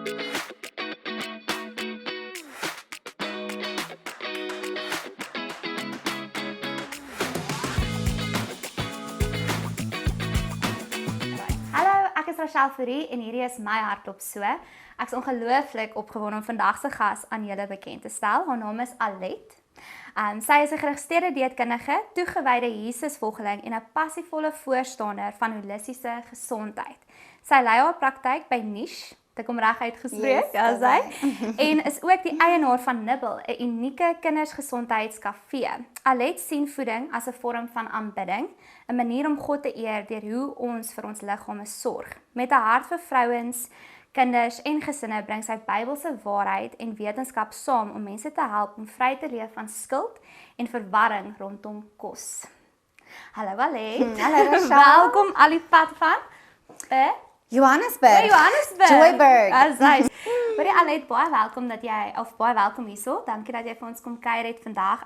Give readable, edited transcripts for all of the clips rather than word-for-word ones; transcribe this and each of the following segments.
Hallo, ek is Rachel Fourie en hierdie is my hartklop so. Ek is ongelooflik opgewonde om vandag se gas aan julle bekend te stel. Haar naam is Alet. Sy is 'n geregistreerde dieetkundige, toegewyde Jesusvolgeling en 'n passievolle voorstander van holistiese gesondheid. Sy lei haar praktyk by Niche, ek kom reg uitgespreek, ja sy, en is ook die eienaar van Nibble, 'n unieke kindersgesondheidskafee. Alet sien voeding as 'n vorm van aanbidding, 'n manier om God te eer deur hoe ons vir ons liggame sorg. Met 'n hart vir vrouens, kinders en gesinne bring sy Bybelse waarheid en wetenskap saam om mense te help om vry te leef van skuld en verwarring rondom kos. Hallo Alet. Hallo Rachel. Welkom al die pad van Johannesburg. Johannesburg. Joyburg. Nice. Hoorie Alet, baie welkom hierso. Dankie dat jy vir ons kom kuier het vandag.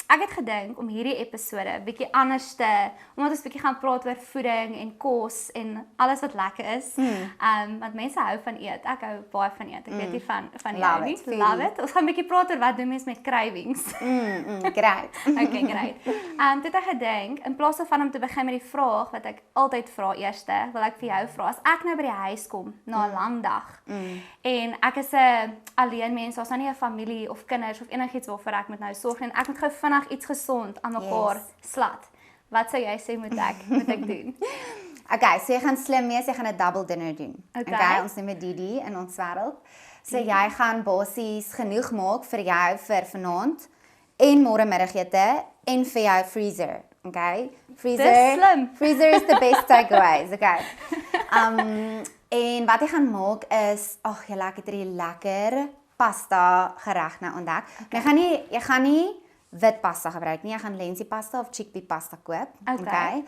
Ek het gedink om hierdie episode bietjie anders te, omdat ons bietjie gaan praat oor voeding en kos en alles wat lekker is. Want mense hou van eet. Ek hou baie van eet. Ek weet nie van jou nie. Love it. Ons gaan bietjie praat oor wat doen mense met cravings. Great. Okay, great. Toe het ek gedink, in plaas van om te begin met die vraag wat ek altyd vra eerste, wil ek vir jou vra, as ek nou by die huis kom na 'n lang dag en ek is 'n alleen mens, daar's nou nie 'n familie of kinders of enigiets waarvoor ek moet nou sorg en ek moet gou vinnig iets gesond aan mekaar slat. Wat sou jy sê moet ek doen? Okay, so jy gaan slim wees, jy gaan 'n double dinner doen. Okay. Ons neem Didi in ons wêreld. So jy gaan basies genoeg maak vir jou vir vanaand en môre middagete en vir jou freezer. Okay? Dis slim. Freezer is the best takeaways, okay. En wat jy gaan maak is, jy het hierdie lekker pasta gereg nou ontdek. Okay. Jy gaan nie wit pasta gebruik nie, jy gaan lentil pasta of chickpea pasta koop. Okay.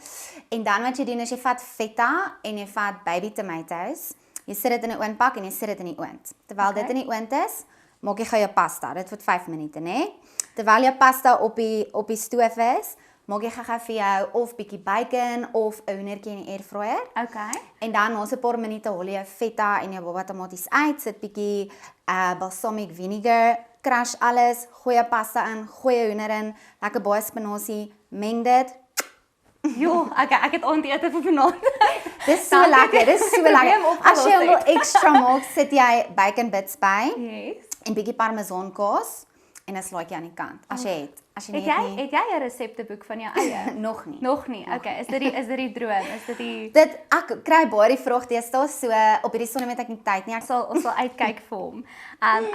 En dan wat jy doen is jy vat feta en jy vat baby tomatoes. Jy sit dit in 'n oondpak en jy sit dit in die oond. Terwyl dit in die oond is, maak jy gou jou pasta. Dit vat 5 minute, né? Terwyl jou pasta op die stoof is, maak jy gou vir jou of bietjie bacon of 'n hoendertjie in die airfryer. Okay. En dan na 'n paar minute haal jy jou feta en jou baba tomaties uit, sit bietjie balsamic vinegar, crush alles, gooi jou pasta in, gooi jou hoender in, lekker baie spinasie, meng dit. Okay, ek het aandete vir vanaand. Dis so lekker, dis so lekker. As jy wil extra maak, sit jy bacon bits by. Yes. En bietjie parmesan kaas en dan slaai jy aan die kant. As jy het. As jy Het jy 'n resepteboek van jou eie? Nog nie. Nog nie. Okay, is dit die droom? Is dit die Ek kry baie die vraag deesdae so op hierdie sonne met ek nie tyd nie. ons sal uitkyk vir hom.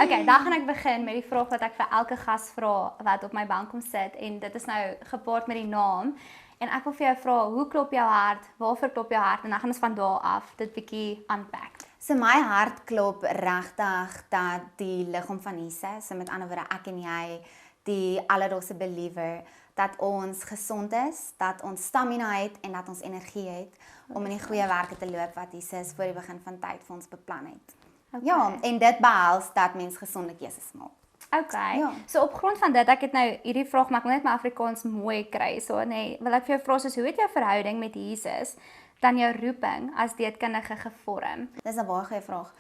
Okay, dan gaan ek begin met die vraag wat ek vir elke gas vra wat op my bank kom sit en dit is nou gepaard met die naam. En ek wil vir jou vra, hoe klop jou hart? Waarvoor klop jou hart? En dan gaan ons van daar af dit bietjie unpack. So my hart klop regtig dat die liggaam van Jesus, so met ander woorde ek en jy, die alledaagse believer, dat ons gesond is, dat ons stamina het en dat ons energie het om in die goeie werke te loop wat Jesus voor die begin van tyd vir ons beplan het. Okay. Ja, en dit behels dat mens gesonde keuses maak. Okay. Ja. So op grond van dit, ek het nou hierdie vraag, maar ek wil net my Afrikaans mooi kry. So nee, wil ek vir jou vra soos hoe het jou verhouding met Jesus dan jou roeping as dieetkundige gevorm? Dis 'n baie goeie vraag.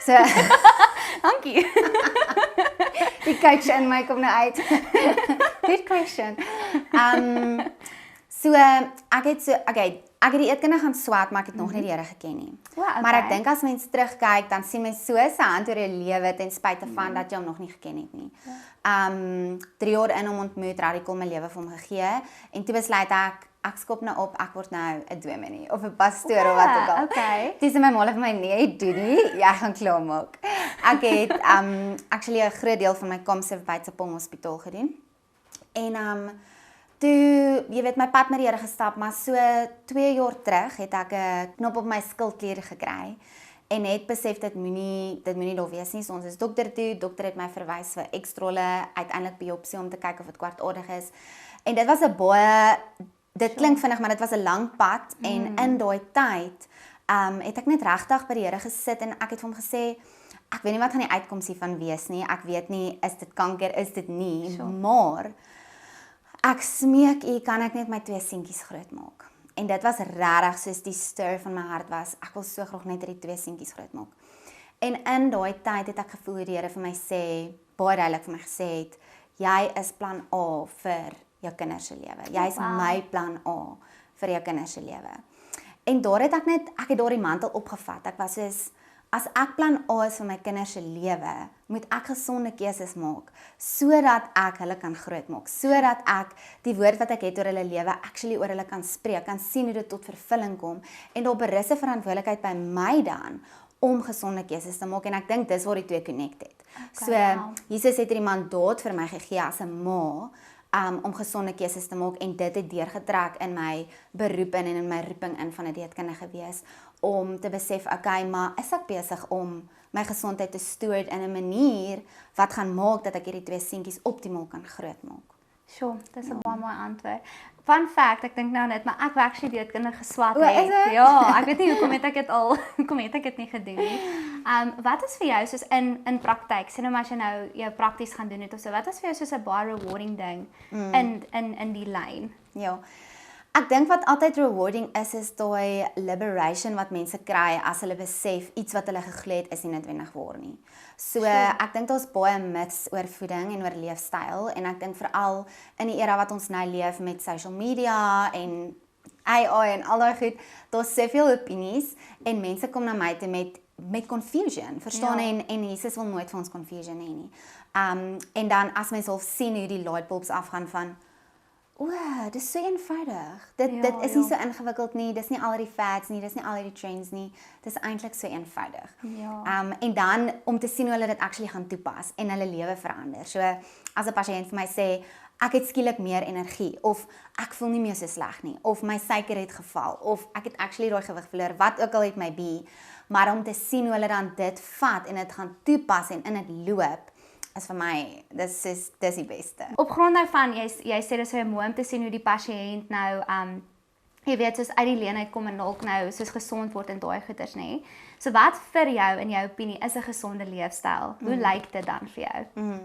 So Dankie. die coach in my kom nou uit. Good question. So ek het die eetkunde gaan swat, maar ek het nog nie die Here geken nie. Okay. Maar ek dink as mens terugkyk, dan sien mens so sy hand oor jou lewe ten spyte van dat jy hom nog nie geken het nie. 3 jaar in hom ontmoet, radicaal my lewe vir hom gegee en toe besluit ek skop nou op, ek word nou 'n dominee of 'n pastoor of wat ook al. Okay. Dis my ma vir my nee, doen nie. Jy gaan klaar maak. Ek het actually 'n groot deel van my Komsif by Tsepong Hospitaal gedoen. En toe, jy weet, my pad met die Here gestap, maar so 2 jaar terug het ek 'n knop op my skildklier gekry en het besef dit moenie daar wees nie. So ons is dokter toe, dokter het my verwys vir ekstrale, uiteindelik biopsie om te kyk of dit kwartaardig is. En dit was 'n baie dit klink vinnig, maar dit was 'n lang pad en in daai tyd het ek net regtig by die Here gesit en ek het vir hom gesê ek weet nie wat gaan die uitkoms hiervan wees nie. Ek weet nie is dit kanker, is dit nie, maar ek smeek u, kan ek net my 2 seentjies groot maak. En dit was regtig soos die stir van my hart was. Ek wil so graag net hierdie 2 seentjies groot maak. En in daai tyd het ek gevoel die Here vir my sê, baie duidelik vir my gesê het, jy is plan A vir jou kinders se lewe. Jy is my plan A vir jou kinders se lewe. En daar het ek het daardie mantel opgevat. Ek was soos, as ek plan A is vir my kinders se lewe, moet ek gesonde keuses maak, sodat ek hulle kan grootmaak, sodat ek die woord wat ek het oor hulle lewe, actually oor hulle kan spreek, kan sien hoe dit tot vervulling kom, en daar berus 'n verantwoordelikheid by my dan, om gesonde keuses te maak, en ek dink dis waar die twee connected. Okay, Jesus het hierdie mandaat vir my gegee as 'n ma, om gesonde keuses te maak, en dit het deurgetrek in my beroep en in my roeping in van 'n dietkundige wees, om te besef, okay, maar is ek besig om my gesondheid te steward in 'n manier wat gaan maak dat ek hierdie twee seentjies optimaal kan grootmaak. Sjoe, dis 'n baie mooi antwoord. Fun fact, ek dink nou net, maar ek werk die dietkundige swat O, is dit? Ja, ek weet nie hoekom het ek dit nie gedoen nie. Wat is vir jou soos in praktyk? Sê nou maar as jy nou jou prakties gaan doen het of so, wat is vir jou soos 'n baie rewarding ding in die lyn? Ja. Ek dink wat altyd rewarding is daai liberation wat mense kry as hulle besef iets wat hulle geglo het is nie noodwendig waar nie. So ek dink daar's baie myths oor voeding en oor leefstyl, en ek dink veral in die era wat ons nou leef met social media en AI en al daai goed, daar's soveel opinies en mense kom na my toe met confusion, verstaan, en Jesus wil nooit vir ons confusion hê nie. En dan as mens al sien hoe die lightbulbs afgaan van, dis so eenvoudig. Dit is nie so ingewikkeld nie, dis nie al die fads nie, dis nie al die trends nie. Dis eintlik so eenvoudig. Ja. En dan om te sien hoe hulle dit actually gaan toepas en hulle lewe verander. So as 'n pasiënt vir my sê, ek het skielik meer energie, of ek voel nie meer so sleg nie, of my suiker het geval, of ek het actually daai gewig verloor, wat ook al het my be, maar om te sien hoe hulle dan dit vat en dit gaan toepas en in dit loop, is vir my, dis die beste. Op grond daarvan, jy sê dis so mooi om te sien hoe die pasiënt nou jy weet, soos uit die leenheid kom en dalk nou soos gesond word en daai goeters, nê. So wat vir jou in jou opinie is 'n gesonde leefstyl? Hoe lyk dit dan vir jou?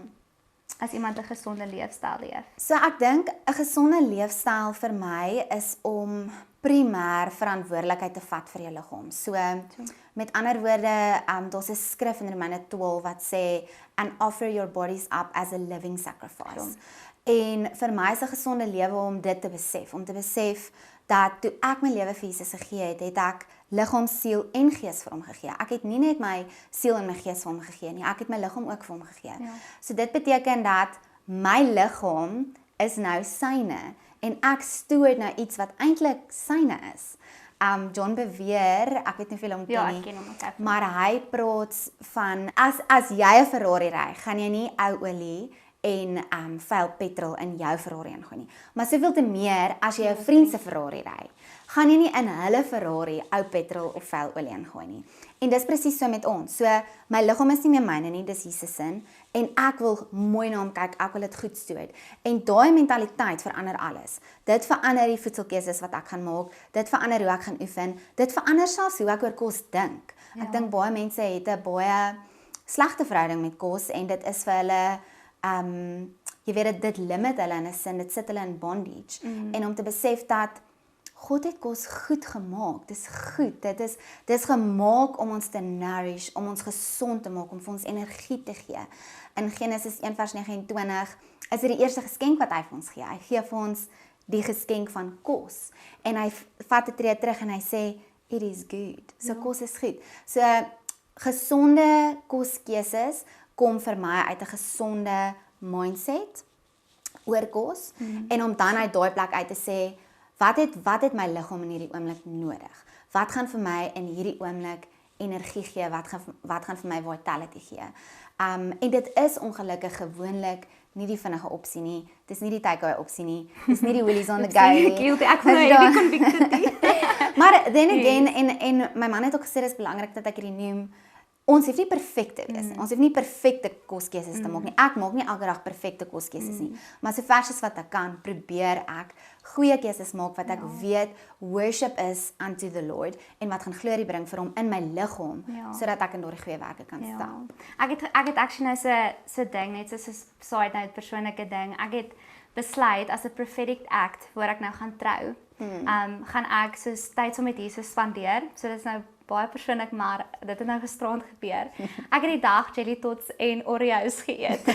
As iemand 'n gesonde leefstyl leef? So ek dink 'n gesonde leefstyl vir my is om primêr verantwoordelikheid te vat vir jou liggaam. So met ander woorde, daar's 'n skrif in Romeine 12 wat sê, and offer your bodies up as a living sacrifice. En vir my is 'n gesonde lewe om dit te besef dat toe ek my lewe vir Jesus gegee het, het ek liggaam, siel en gees vir hom gegee. Ek het nie net my siel en my gees vir hom gegee nie, ek het my liggaam ook vir hom gegee. Ja. So dit beteken dat my liggaam is nou syne en ek steward nou iets wat eintlik syne is. John Bevere, ek weet nie veel om ken nie. Ja, ek ken hom ook. Maar hy praat van as jy 'n Ferrari ry, gaan jy nie ou olie en vuil petrol in jou Ferrari ingooi nie. Maar soveel te meer as jy 'n vriend se Ferrari ry, gaan jy nie in hulle Ferrari ou petrol of vuil olie ingooi nie. En dis presies so met ons. So my liggaam is nie meer myne nie, dis Jesus se, en ek wil mooi na hom kyk, ek wil dit goed steward. En daai mentaliteit verander alles. Dit verander die voedselkeuses wat ek gaan maak, dit verander hoe ek gaan oefen, dit verander selfs hoe ek oor kos dink. Ek dink baie mense het 'n baie slegte verhouding met kos en dit is vir hulle jy weet dit limit hulle in 'n sin, dit sit hulle in bondage. En om te besef dat God het kos goed gemaak. Dis goed. Dis gemaak om ons te nourish, om ons gesond te maak, om vir ons energie te gee. In Genesis 1:29 is dit die eerste geskenk wat hy vir ons gee. Hy gee vir ons die geskenk van kos. En hy vat 'n tree terug en hy sê it is good. So kos is goed. So gesonde koskeuses kom vir my uit 'n gesonde mindset oor kos en om dan uit daai plek uit te sê wat het my liggaam in hierdie oomblik nodig? Wat gaan vir my in hierdie oomblik energie gee? Wat gaan vir my vitality gee? En dit is ongelukkig gewoonlik nie die vinnige opsie nie. Dis nie die takeaway opsie nie. Dis nie die Woolies on the go nie. Ek voel hierdie convicted. Maar then again, en my man het ook gesê dis belangrik dat ek hierdie noem. Ons hoef nie perfek te wees nie. Ons hoef nie perfekte koskeuses te maak nie. Ek maak nie elke dag perfekte koskeuses nie. Maar so vers as wat ek kan, probeer ek goeie keuses maak wat ek weet worship is unto the Lord en wat gaan glorie bring vir hom in my liggaam sodat ek in daardie goeie werke kan stap. Ek het actually nou so ding net so 'n side note persoonlike ding. Ek het besluit as 'n prophetic act voor ek nou gaan trou. Gaan ek so tyd saam met Jesus spandeer. So dit is nou baie persoonlik, maar dit het nou gisterand gebeur. Ek het die dag jelly tots en Oreos geëet.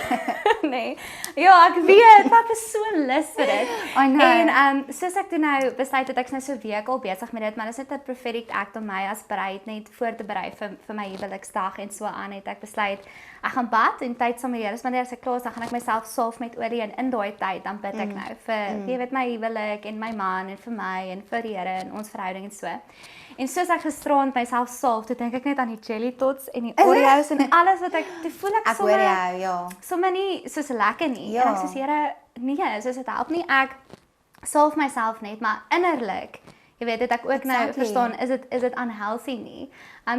Nee. Ja, ek weet, maar ek is so lus vir dit. I know. En soos ek toe nou besluit het, ek is nou so 'n week al besig met dit, maar dit is net 'n prophetic act om my as bruid net voor te berei vir my huweliksdag en so aan het ek besluit ek gaan bad en tyd saam met die Here. Wanneer as ek klaar is, dan gaan ek myself salf met olie en in daai tyd dan bid ek nou vir jy weet my huwelik en my man en vir my en vir die Here en ons verhouding en so. En soos ek gisterand myself salf, toe dink ek net aan die jelly tots en die Oreos en alles wat ek toe voel ek hoor jou, ja. sommer nie soos lekker nie. Ja. En ek sê Here, nee, soos dit help nie ek salf myself net, maar innerlik jy weet dit ek ook nou verstaan is dit unhealthy nie.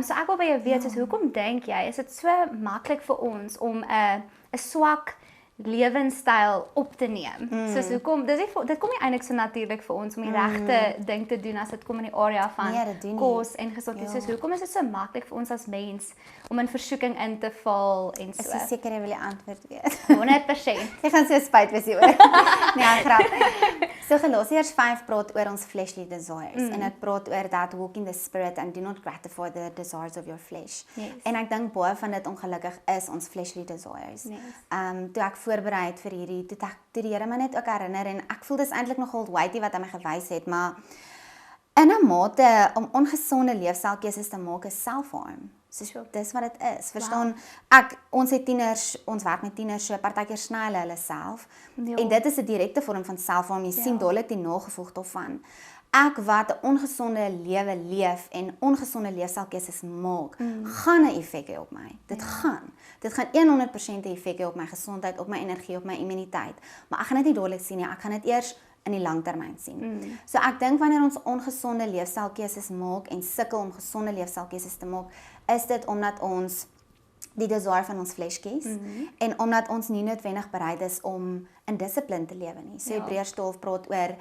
So ek wil by jou weet soos hoekom dink jy is dit so maklik vir ons om 'n swak lewenstyl op te neem. Soos hoekom dit kom nie eintlik so natuurlik vir ons om die regte ding te doen as dit kom in die area van kos en gesondheid. Soos hoekom is dit so maklik vir ons as mens om in versoeking in te val en so. Is jy seker jy wil die antwoord weet? 100%. Jy gaan so spyt wees hieroor. Nee, grap. So Galasiërs 5 praat oor ons fleshly desires en dit praat oor that walk in the spirit and do not gratify the desires of your flesh. Yes. En ek dink baie van dit ongelukkig is ons fleshly desires. Yes. Toe ek voorberei het vir hierdie, toe die Here my net ook herinner en ek voel dis eintlik nogal weighty wat hy my gewys het, maar in 'n mate om ongesonde leefstylkeuses te maak is self-harm. So dis wat dit is. Verstaan, ons het tieners, ons werk met tieners, so partykeer sny hulle self. En dit is 'n direkte vorm van self-harm. Jy sien dadelik die nagevolg daarvan. Ek wat 'n ongesonde lewe leef en ongesonde leefstylkeuses maak, gaan 'n effek hê op my. Dit gaan 100% 'n effek hê op my gesondheid, op my energie, op my immuniteit. Maar ek gaan dit nie dadelik sien nie. Ek gaan dit eers in die langtermyn sien. So ek dink wanneer ons ongesonde leefstylkeuses maak en sukkel om gesonde leefstylkeuses te maak, is dit omdat ons die desire van ons vlees kies en omdat ons nie noodwendig bereid is om in dissipline te lewe nie. So Hebreërs 12 praat oor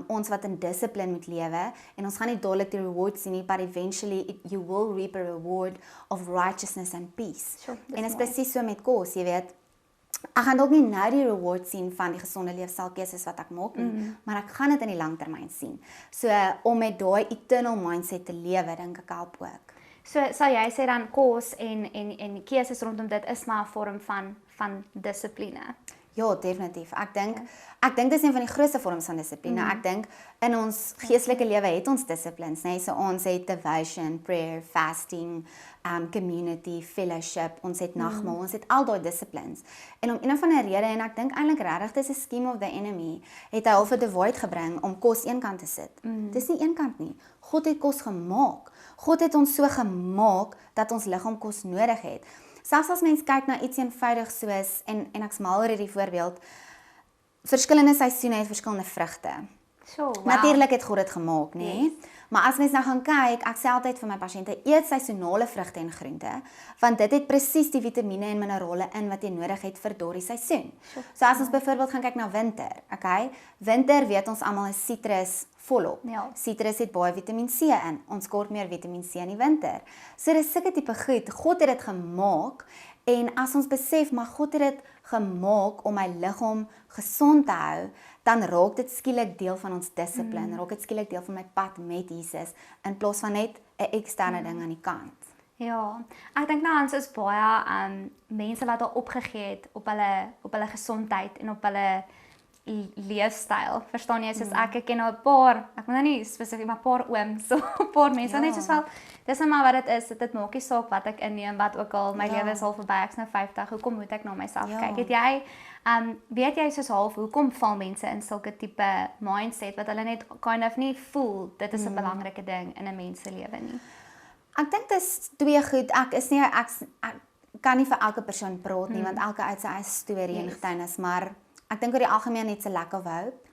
ons wat in dissipline moet lewe en ons gaan nie dadelik die reward sien nie, but eventually you will reap a reward of righteousness and peace. En dit is presies so met kos, jy weet. Ek gaan dalk nie nou die reward sien van die gesonde leefstylkeuses wat ek maak nie, maar ek gaan dit in die langtermyn sien. So om met daai eternal mindset te lewe, dink ek help ook. So sal jy sê dan kos en keuses rondom dit is maar 'n vorm van dissipline. Ja, definitief. Ek dink dis een van die grootste vorms van dissipline. Ek dink in ons geestelike lewe het ons dissiplines, né? So ons het devotion, prayer, fasting, community, fellowship, ons het nagmaal, ons het al daai disciplines. En om een of ander rede en ek dink eintlik regtig dis 'n scheme of the enemy, het hy half 'n divide gebring om kos eenkant te sit. Dis nie eenkant nie. God het kos gemaak. God het ons so gemaak dat ons liggaam kos nodig het. Selfs as mens kyk na iets eenvoudigs soos en ek smaal oor hierdie voorbeeld, verskillende seisoene het verskillende vrugte. Natuurlik het God dit gemaak, nê? Yes. Maar as mens nou gaan kyk, ek sê altyd vir my pasiënte, eet seisonale vrugte en groente, want dit het presies die vitamiene en minerale in wat jy nodig het vir daardie seisoen. So as ons byvoorbeeld gaan kyk na winter, okay? Winter weet ons almal is sitrus volop. Sitrus het baie Vitamiin C in. Ons kort meer Vitamiin C in die winter. So dis sulke tipe goed. God het dit gemaak en as ons besef maar God het dit gemaak om my liggaam gesond te hou, dan raak dit skielik deel van ons dissipline, raak dit skielik deel van my pad met Jesus in plaas van net 'n eksterne ding aan die kant. Ja, ek dink nou aan soos baie mense wat al opgegee het op hulle gesondheid en op hulle leefstyl. Verstaan jy, soos ek ken nou 'n paar, ek wil nou nie spesifiek maar 'n paar ooms, so 'n paar mense net soos wel, dis net maar wat dit is, dit maak nie saak wat ek inneem, wat ook al, my lewe is al verby, ek's nou 50, hoekom moet ek na myself kyk? Het jy weet jy soos half hoekom val mense in sulke tipe mindset wat hulle net kind of nie voel dit is 'n belangrike ding in 'n mens se lewe nie? Ek dink dis twee goed. Ek kan nie vir elke persoon praat nie, want elke uit sy eie storie en getuienis, maar ek dink oor die algemeen net 'n lack of hope.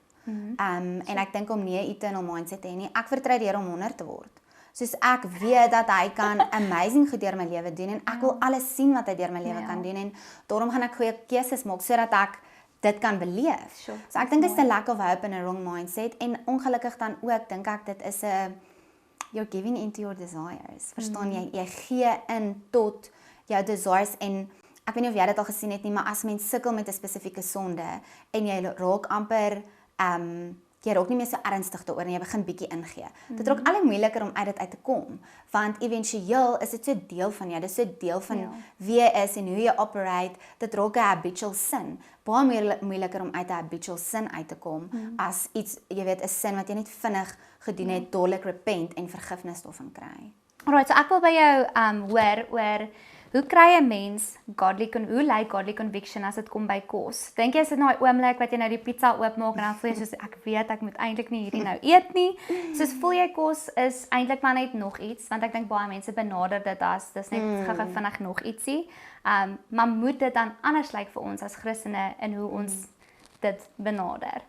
En ek dink om nie 'n eternal mindset te hê nie. Ek vertrou die Here om 100 te word. Soos ek weet dat hy kan amazing goed deur my lewe doen en ek wil alles sien wat hy deur my lewe kan doen en daarom gaan ek goeie keuses maak sodat ek dit kan beleef. So ek dink dit is 'n lack of hope en 'n wrong mindset en ongelukkig dan ook dink ek dit is 'n you're giving into your desires. Verstaan jy? Jy gee in tot jou desires en ek weet nie of jy dit al gesien het nie, maar as mens sukkel met 'n spesifieke sonde en jy raak amper jy raak nie meer so ernstig daaroor en jy begin bietjie ingee. Dit raak al hoe moeiliker om uit dit uit te kom, want éventueel is dit so deel van jou, dit is so deel van wie jy is en hoe jy operate, dit raak 'n habitual sin. Baie moeiliker om uit 'n habitual sin uit te kom, as iets, jy weet, 'n sin wat jy net vinnig gedoen het, dadelik repent en vergifnis daarvan kry. Alright, so ek wil by jou hoor oor hoe kry 'n mens hoe lyk godly conviction as dit kom by kos? Dink jy is dit nou 'n oomblik wat jy nou die pizza oopmaak en dan voel jy soos ek weet ek moet eintlik nie hierdie nou eet nie. Soos voel jy kos is eintlik maar net nog iets, want ek dink baie mense benader dit as dis net gou vinnig nog ietsie. Maar moet dit dan anders lyk vir ons as Christene in hoe ons dit benader?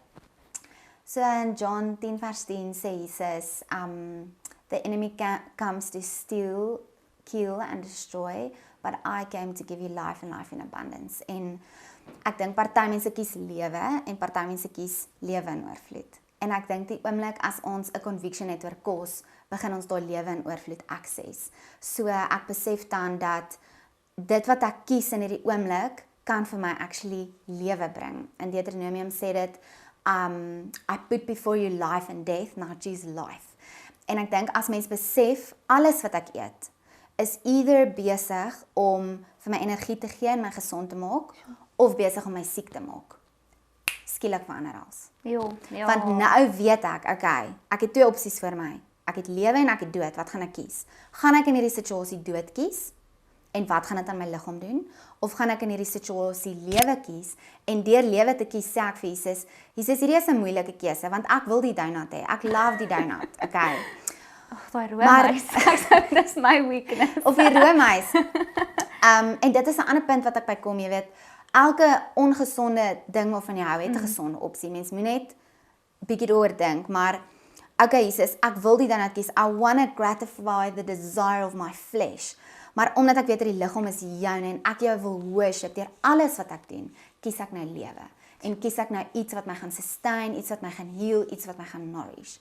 So in John 10 vers 10 sê Jesus, the enemy comes to steal, kill and destroy, but I came to give you life and life in abundance. En ek dink party mense kies lewe en party mense kies lewe in oorvloed. En ek dink die oomblik as ons 'n conviction het oor kos, begin ons daai lewe in oorvloed access. So ek besef dan dat dit wat ek kies in hierdie oomblik kan vir my actually lewe bring. In Deuteronomium sê dit, I put before you life and death, now choose life. En ek dink as mens besef alles wat ek eet is either besig om vir my energie te gee en my gesond te maak, of besig om my siek te maak. Skielik verander alles. Ja. Want nou weet ek, okay, ek het twee opsies voor my. Ek het lewe en ek het dood, wat gaan ek kies? Gaan ek in hierdie situasie dood kies? En wat gaan dit aan my liggaam doen? Of gaan ek in hierdie situasie lewe kies? En deur lewe te kies, sê ek vir Jesus, hierdie is 'n moeilike keuse, want ek wil die donut hê. Ek love die donut, okay. Daai roomys, dis my weakness. Of die roomys. En dit is 'n ander punt wat ek by kom, jy weet, elke ongesonde ding waarvan jy hou, het 'n gesonde opsie. Mens moet net bietjie daaroor dink, maar okay, Jesus, ek wil die donut kies. I want to gratify the desire of my flesh. Maar omdat ek weet dat die liggaam is joune en ek jou wil worship deur alles wat ek doen, kies ek nou lewe. En kies ek nou iets wat my gaan sustain, iets wat my gaan heal, iets wat my gaan nourish.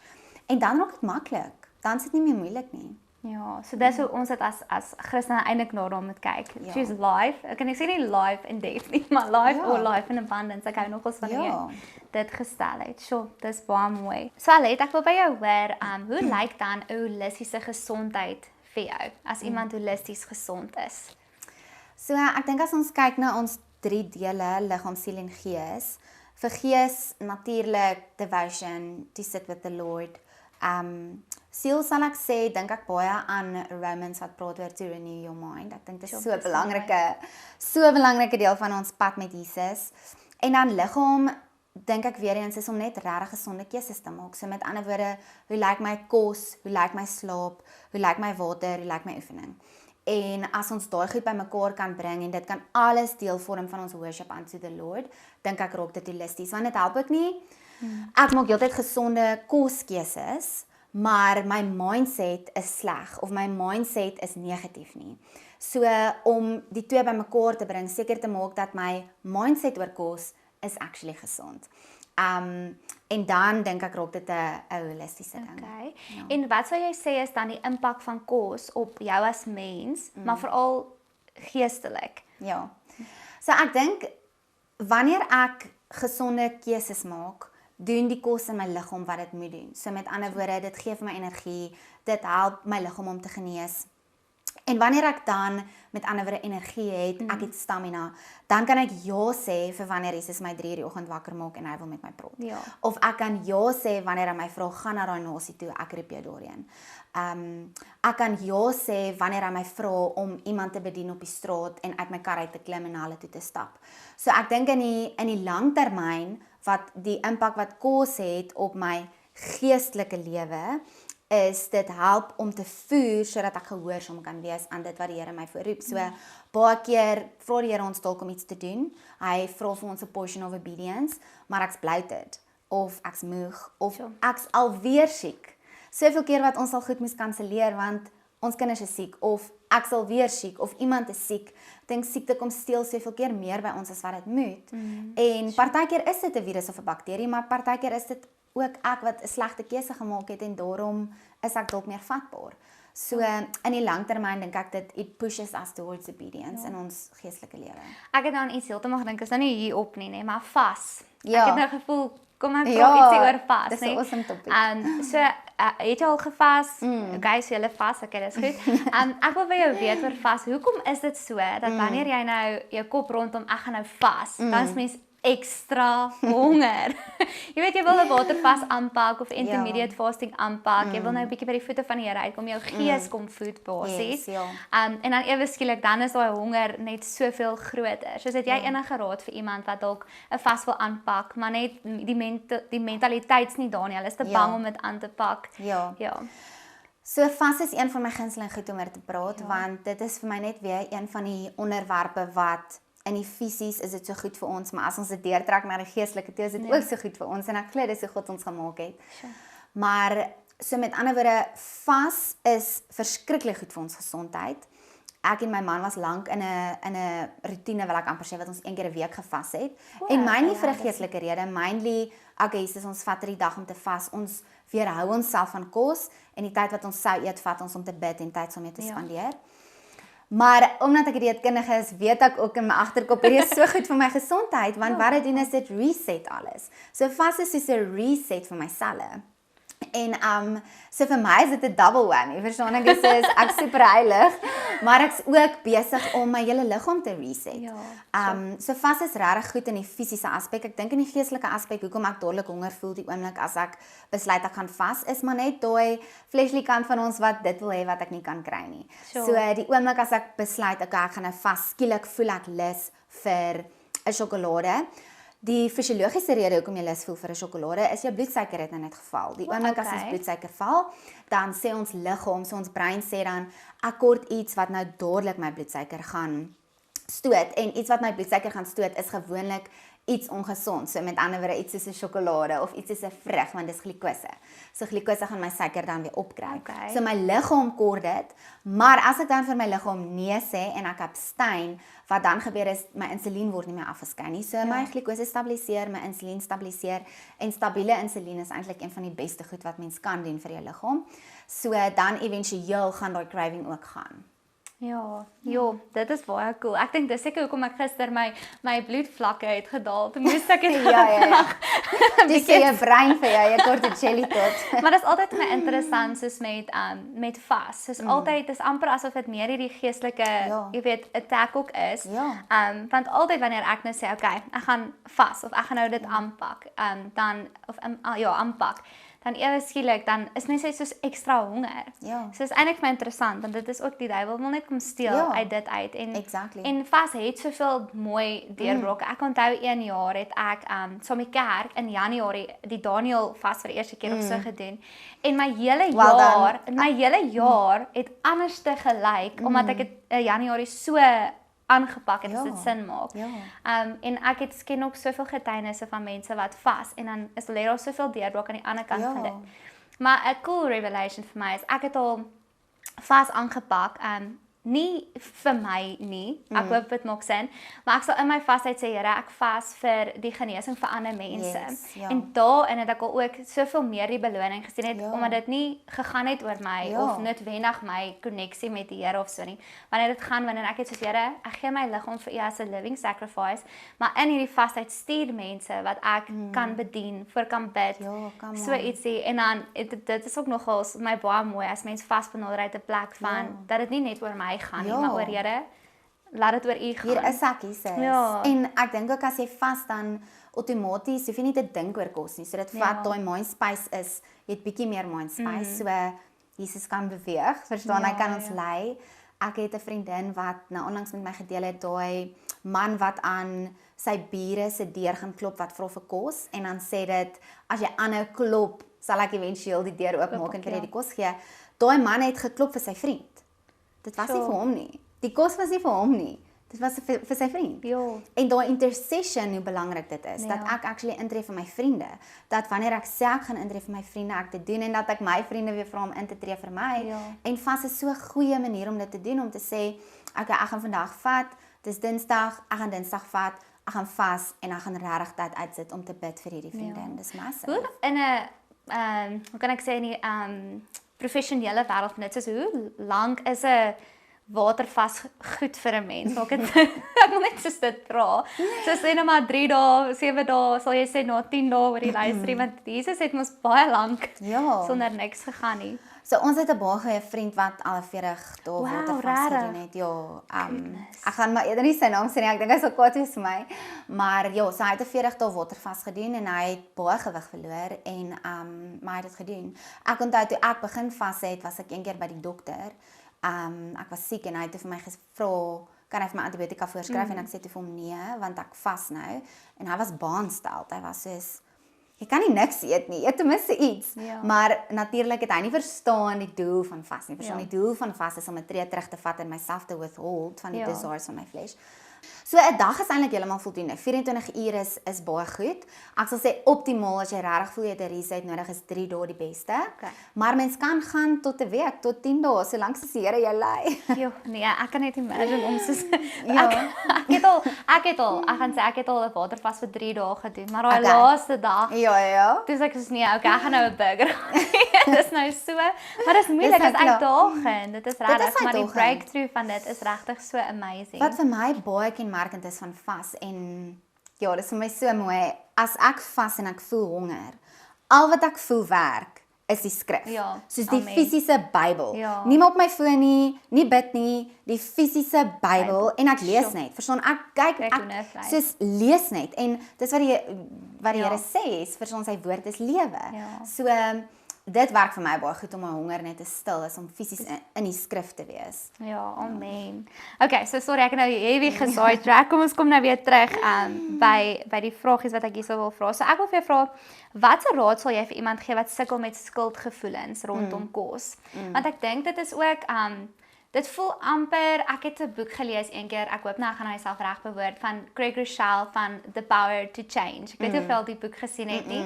En dan raak dit maklik. Dan is dit nie meer moeilik nie. Ja, so dis hoe ons dit as Christene eintlik na daarmee moet kyk. Choose life. Ek sê nie life and death nie, maar life or life in abundance. Ek hou nogals van jy dit gestel het. So, dis baie mooi. So Alet, ek wil by jou hoor, hoe lyk dan 'n holistiese gesondheid vir jou as iemand holisties gesond is? So ek dink as ons kyk na ons 3 dele, liggaam, siel en gees. Vir gees natuurlik devotion, to sit with the Lord. Siel sal ek sê, dink ek baie aan Romans wat praat oor to renew your mind. Ek dink dit is so 'n belangrike deel van ons pad met Jesus. En dan liggaam, dink ek weer eens is om net regtig gesonde keuses te maak. So met ander woorde, hoe lyk my kos, hoe lyk my slaap, hoe lyk my water, hoe lyk my oefening. En as ons daai goed bymekaar kan bring en dit kan alles deel vorm van ons worship unto the Lord, dink ek raak dit holisties. Want dit help ook nie. Ek maak heeltyd gesonde koskeuses, maar my mindset is sleg of my mindset is negatief nie. So om die twee bymekaar te bring, seker te maak dat my mindset oor kos is actually gesond. En dan dink ek raak dit 'n holistiese ding. Okay. Ja. En wat sou jy sê is dan die impak van kos op jou as mens, maar veral geestelik? Ja. So ek dink wanneer ek gesonde keuses maak, doen die kos in my liggaam wat dit moet doen. So met ander woorde, dit gee vir my energie, dit help my liggaam om te genees. En wanneer ek dan met ander woorde energie het, ek het stamina, dan kan ek ja sê vir wanneer Jesus my 3 uur die oggend wakker maak en hy wil met my praat. Ja. Of ek kan ja sê wanneer hy my vra gaan na daai nasie toe, ek roep jou daarheen. Ek kan ja sê wanneer hy my vra om iemand te bedien op die straat en uit my kar uit te klim en na hulle toe te stap. So ek dink in die langtermyn wat die impak wat kos het op my geestelike lewe, is dit help om te voer sodat ek gehoorsaam kan wees aan dit wat die Here my voorroep. So baie keer vra die Here ons dalk om iets te doen. Hy vra vir ons 'n portion of obedience, maar ek's bloated of ek's moeg of ek's alweer siek. Soveel keer wat ons al goed moes kanselleer want ons kinders is siek of ek sal weer siek of iemand is siek. Ek dink siekte kom steel soveel keer meer by ons as wat dit moet. En partykeer is dit 'n virus of 'n bakterie, maar partykeer is dit ook ek wat 'n slegte keuse gemaak het en daarom is ek dalk meer vatbaar. So in die langtermyn dink ek dit it pushes us towards obedience in ons geestelike lewe. Ek het nou aan iets heeltemal gedink, is nou nie hier op nie, maar vas. Ja. Ek het nou gevoel kom ek praat ietsie oor vas, dis 'n nee. awesome topic. So het jy al gevas? Okay, so jy vas, okay, dis goed. Ek wil by jou weet oor vas. Hoekom is dit so dat wanneer jy nou jou kop rondom ek gaan nou vas, dan is mens extra honger. Jy weet jy wil 'n watervas aanpak of intermediate fasting aanpak. Jy wil nou 'n bietjie by die voete van die Here uitkom, jou gees kom voed basies. Yes, ja. En dan ewe skielik dan is daai honger net soveel groter. Soos het jy enige raad vir iemand wat dalk 'n vas wil aanpak, maar net die mentaliteit's nie daar nie. Hulle is te bang om dit aan te pak. Ja. Ja. So vas is een van my gunsteling goed om oor te praat, want dit is vir my net weer een van die onderwerpe wat in die fisies is dit so goed vir ons, maar as ons dit deurtrek na die geestelike toe is dit ook so goed vir ons en ek glo dis hoe God ons gemaak het. Sure. Maar so met ander woorde, vas is verskriklik goed vir ons gesondheid. Ek en my man was lank in 'n roetine wil ek amper sê wat ons een keer 'n week gevas het. En mainly vir 'n geestelike rede, mainly okay, Jesus ons vat die dag om te vas. Ons weerhou onsself van kos en die tyd wat ons sou eet vat ons om te bid en tyd saam mee te spandeer. Maar omdat ek dieetkundige is, weet ek ook in my agterkop hierdie is so goed vir my gesondheid, want wat dit doen is dit reset alles. So vas is soos 'n reset vir my selle. En so vir my is dit 'n double whammy. Verstaan ek, dis ek super heilig, maar ek's ook besig om my hele liggaam te reset. So vas is regtig goed in die fisiese aspek. Ek dink in die geestelike aspek hoekom ek dadelik honger voel die oomblik as ek besluit ek gaan vas is maar net daai fleshly kant van ons wat dit wil hê wat ek nie kan kry nie. So die oomblik as ek besluit okay, ek gaan nou vas, skielik voel ek lus vir 'n sjokolade. Die fisiologiese rede hoekom jy lus voel vir 'n sjokolade is jou bloedsuiker het net geval. Die oomblik as ons bloedsuiker val, dan sê ons liggaam, so ons brein sê dan ek kort iets wat nou dadelik my bloedsuiker gaan stoot en iets wat my bloedsuiker gaan stoot is gewoonlik iets ongesond. So met ander woorde iets soos 'n sjokolade of iets soos 'n vrug want dis glikose. So glikose gaan my suiker dan weer opkry. So my liggaam kort dit, maar as ek dan vir my liggaam nee sê en ek abstain, wat dan gebeur is my insulien word nie meer afgeskei nie. So my glikose stabiliseer, my insulien stabiliseer en stabiele insulien is eintlik een van die beste goed wat mens kan doen vir jou liggaam. So dan éventueel gaan daai craving ook gaan. Ja, dit is baie cool. Ek dink dis seker hoekom ek gister my bloedvlakke het gedaal. Toe moes ek dit Dis jou brein vir jou, jy kort 'n jelly tot. Maar dit is altyd vir my interessant soos met vas. Soos altyd is amper asof dit meer hierdie geestelike, jy weet, attack ook is. Want altyd wanneer ek nou sê, okay, ek gaan vas of ek gaan nou dit aanpak, aanpak. Dan ewe skielik dan is mense soos ekstra honger. So is eintlik vir my interessant want dit is ook die duiwel wil net kom steel uit dit uit en vas het soveel mooi deurbrake. Ek onthou 1 jaar het ek saam met die kerk in Januarie die Daniel vas vir die eerste keer of so gedoen en my hele jaar het anders te gelyk omdat ek dit Januarie so aangepak het as dit sin maak. En ek het ken ook soveel getuienisse van mense wat vas en dan is daar soveel deurbraak aan die ander kant van dit. Maar 'n cool revelation vir my is ek het al vas aangepak nie vir my nie. Ek hoop dit maak sin, maar ek sal in my vasheid sê Here, ek vas vir die genesing vir ander mense. En daarin het ek al ook soveel meer die beloning gesien het omdat dit nie gegaan het oor my of noodwendig my koneksie met die Here of so nie. Wanneer dit gaan wanneer ek het soos Here, ek gee my liggaam vir U as 'n living sacrifice, maar in hierdie vasheid stuur mense wat ek kan bedien, voor kan bid. So ietsie en dan dit is ook nogal my baie mooi as mens vas benader uit 'n plek van dat dit nie net oor my gaan nie, maar oor Here, laat dit oor U gaan. Hier is ek, Jesus. En ek dink ook as jy vas dan outomaties hoef jy nie te dink oor kos nie. So dit vat daai mind space is, jy het bietjie meer mind space. So Jesus kan beweeg, verstaan, hy kan ons lei. Ek het 'n vriendin wat nou onlangs met my gedeel het daai man wat aan sy bure se deur gaan klop wat vra vir kos en dan sê dit as jy aanhou klop, sal ek eventueel die deur oopmaak en vir jy die kos gee. Daai man het geklop vir sy vriend. Dit was nie vir hom nie. Die kos was nie vir hom nie. Dit was vir sy vriend. En daai intercession, hoe belangrik dit is, dat ek actually intree vir my vriende. Dat wanneer ek sê ek gaan intree vir my vriende, ek dit doen en dat ek my vriende weer vra om in te tree vir my. En vas is so 'n goeie manier om dit te doen, om te sê, okay, ek gaan vandag vat, dis Dinsdag, ek gaan Dinsdag vat, ek gaan vas en ek gaan regtig tyd uitsit om te bid vir hierdie vriendin. Dis massive. Hoe in 'n hoe kan ek sê in die professionele wêreld net soos hoe lank is 'n watervas goed vir 'n mens. Ek wil net soos dit vra. So sê nou maar 3 dae, 7 dae, sal jy sê na 10 dae oor die luister, want Jesus het mos baie lank sonder niks gegaan nie. So ons het 'n baie goeie vriend wat al 40 dae watervas regtig? gedoen het. Ja, ek gaan maar eerder nie sy naam sê nie. Ek dink hy sal kwaad wees vir my. Maar ja, so hy het 'n 40 dae watervas gedoen en hy het baie gewig verloor en maar hy het dit gedoen. Ek onthou toe ek begin vas het, was ek eendag by die dokter. Ek was siek en hy het vir my gevra, kan hy vir my antibiotika voorskryf en ek sê toe vir hom nee, want ek vas nou. En hy was baansteld. Hy was soos jy kan nie niks eet nie, eet ten minste iets. Ja. Maar natuurlik het hy nie verstaan die doel van vas nie. Die doel van vas is om 'n tree terug te vat en myself te withhold van die desires van my vlees. So 'n dag is eintlik heeltemal voldoende. 24 uur is baie goed. Ek sal sê optimaal as jy regtig voel jy het 'n reset nodig is 3 dae die beste. Okay. Maar mens kan gaan tot 'n week, tot 10 dae, solank as die Here jou lei. Jo, nee, ek kan net imagine om soos Ja. ek het al 'n watervas vir 3 dae gedoen, maar daai laaste dag, Ja. dis ek soos nee, okay, ek gaan nou 'n burger. Dis nou so, maar dis moeilik, Dis dit is nou uitdagend. Dit is regtig, maar die uitdagend. breakthrough van dit is regtig so amazing. Wat vir my baie kenmerkend is van vas en ja, dis vir my so mooi. As ek vas en ek voel honger, al wat ek voel werk is die skrif. Ja, Soos die amen. fisiese Bybel. Ja. Nie op my foon nie bid nie, die fisiese Bybel en ek lees net. Verstaan, ek kyk Ek doen dit vlei. soos lees net en dis wat die Ja. Here sê, is verstaan sy woord is lewe. Ja. So dit werk vir my baie goed om my honger net te stil is om fisies in die skrif te wees. Ja, amen. Okay, so sorry, ek het nou heavy gesidetrack. Kom ons kom nou weer terug by die vragies wat ek hierso wil vra. So ek wil vir jou vra, watse raad sal jy vir iemand gee wat sukkel met skuldgevoelens rondom kos? Want ek dink dit is ook dit voel amper, ek het 'n boek gelees eendag, ek hoop nou ek gaan myself reg bewoord, van Craig Rochelle van The Power to Change. Ek weet nie of jy die boek gesien het nie.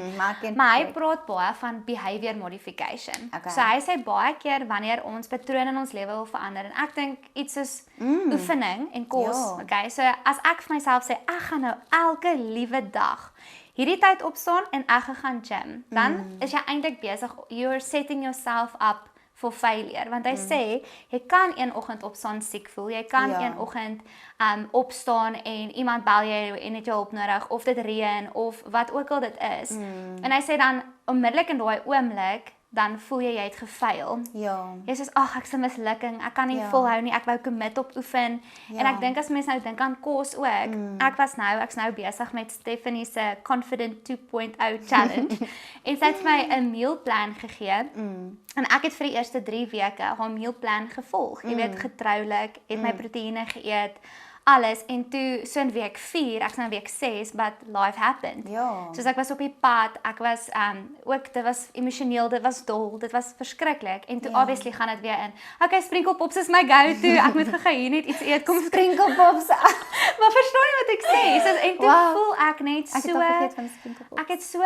Maar hy praat baie van behavior modification. Okay. So hy sê baie keer wanneer ons patrone in ons lewe wil verander en ek dink iets soos oefening en kos, Ja. okay? So as ek vir myself sê ek gaan nou elke liewe dag hierdie tyd opstaan en ek gaan gym, dan is jy eintlik besig, you're setting yourself up for failure, want hy sê jy kan een oggend opstaan siek voel, jy kan een oggend opstaan en iemand bel jou en het jou hulp nodig of dit reën of wat ook al dit is. En hy sê dan onmiddellik in daai oomblik dan voel jy het gefaal. Ja. Jy sê ag ek's 'n mislukking, ek kan nie volhou nie, ek wou commit op oefen. En ek dink as mense nou dink aan kos ook. Ek's nou besig met Stephanie se Confident 2.0 challenge. En sy het vir my 'n mealplan gegee. En ek het vir die eerste 3 weke haar mealplan gevolg. Jy weet, getroulik, het my proteïene geëet, alles. En toe so in week 4, ek's nou in week 6, but life happened. Ja. Soos ek was op die pad, ek was ook, dit was emosioneel, dit was dol, dit was verskriklik. En toe obviously gaan dit weer in. Okay, sprinkelpops is my go-to. Ek moet gou hier net iets eet. Kom Sprinkelpops. maar verstaan jy wat ek sê? So en toe voel ek net so Ek het al vergeet van sprinkelpops. ek het so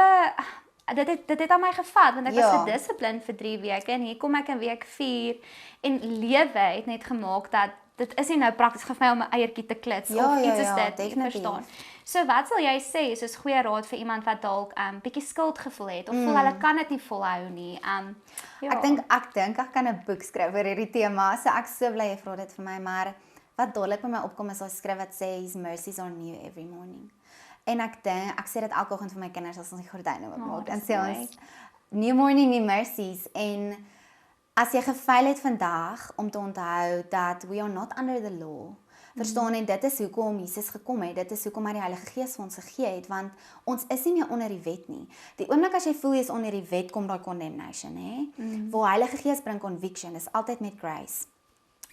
dit het aan my gevat want ek was Ja. gedissipline vir 3 weke en hier kom ek in week 4 en lewe het net gemaak dat dit is nie nou prakties vir my om 'n eiertjie te klits of iets is dit, jy definitief. verstaan. So wat sal jy sê soos goeie raad vir iemand wat dalk bietjie skuldgevoel het of voel hulle kan dit nie volhou nie. Ja. Ek dink ek kan 'n boek skryf oor hierdie tema. So ek so bly jy vra dit vir my, maar wat dadelik by my opkom is daai skrif wat sê his mercies are new every morning. En ek sê dit elke oggend vir my kinders as ons die gordyne oopmaak. Dan sê ons new morning, new mercies. En as jy gefaal het vandag om te onthou dat we are not under the law. Verstaan, en dit is hoekom Jesus gekom het. Dit is hoekom hy die Heilige Gees vir ons gegee het, want ons is nie meer onder die wet nie. Die oomblik as jy voel jy is onder die wet, kom daai condemnation, hè? Waar Heilige Gees bring conviction, is altyd met grace.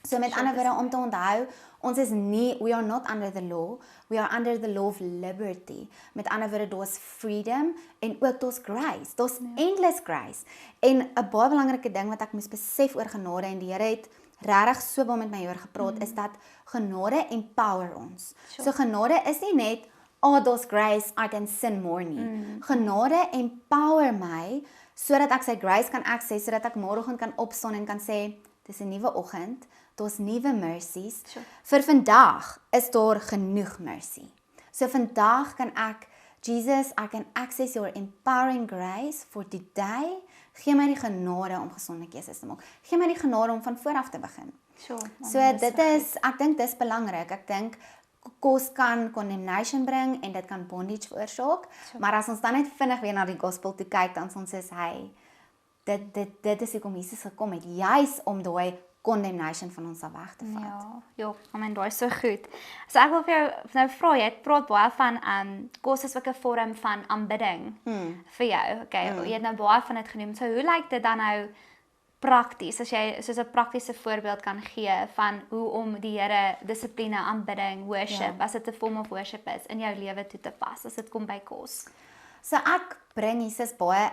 So met ander woorde om te onthou, ons is nie, we are not under the law, we are under the law of liberty. Met ander woorde, daar's freedom en ook daar's grace. Daar's endless grace. En 'n baie belangrike ding wat ek moes besef oor genade en die Here het regtig so baie met my oor gepraat is dat genade empower ons. So genade is nie net daar's grace, I can sin more nie. Genade empower my sodat ek sy grace kan access, sodat ek môreoggend kan opstaan en kan sê dis 'n nuwe oggend, daar's nuwe mercies. Vir vandag is daar genoeg mercy. So vandag kan ek Jesus, I can access your empowering grace for today. Gee my die genade om gesonde keuses te maak. Gee my die genade om van voor af te begin. Sure. So dit is, ek dink dis belangrik. Ek dink kos kan condemnation bring en dit kan bondage veroorsaak. Maar as ons dan net vinnig weer na die gospel toe kyk, dan ons is hy dit is hoekom Jesus gekom het, juis om daai condemnation van ons af weg te vat. Ja, daai is so goed. So ek wil vir jou nou vra, jy praat baie van kos is ook 'n vorm van aanbidding vir jou. Okay, jy het nou baie van dit genoem. So hoe lyk dit dan nou prakties, as jy soos 'n praktiese voorbeeld kan gee van hoe om die Here dissipline, aanbidding, worship, as dit 'n form of worship is, in jou lewe toe te pas, as dit kom by kos? So ek bring Jesus baie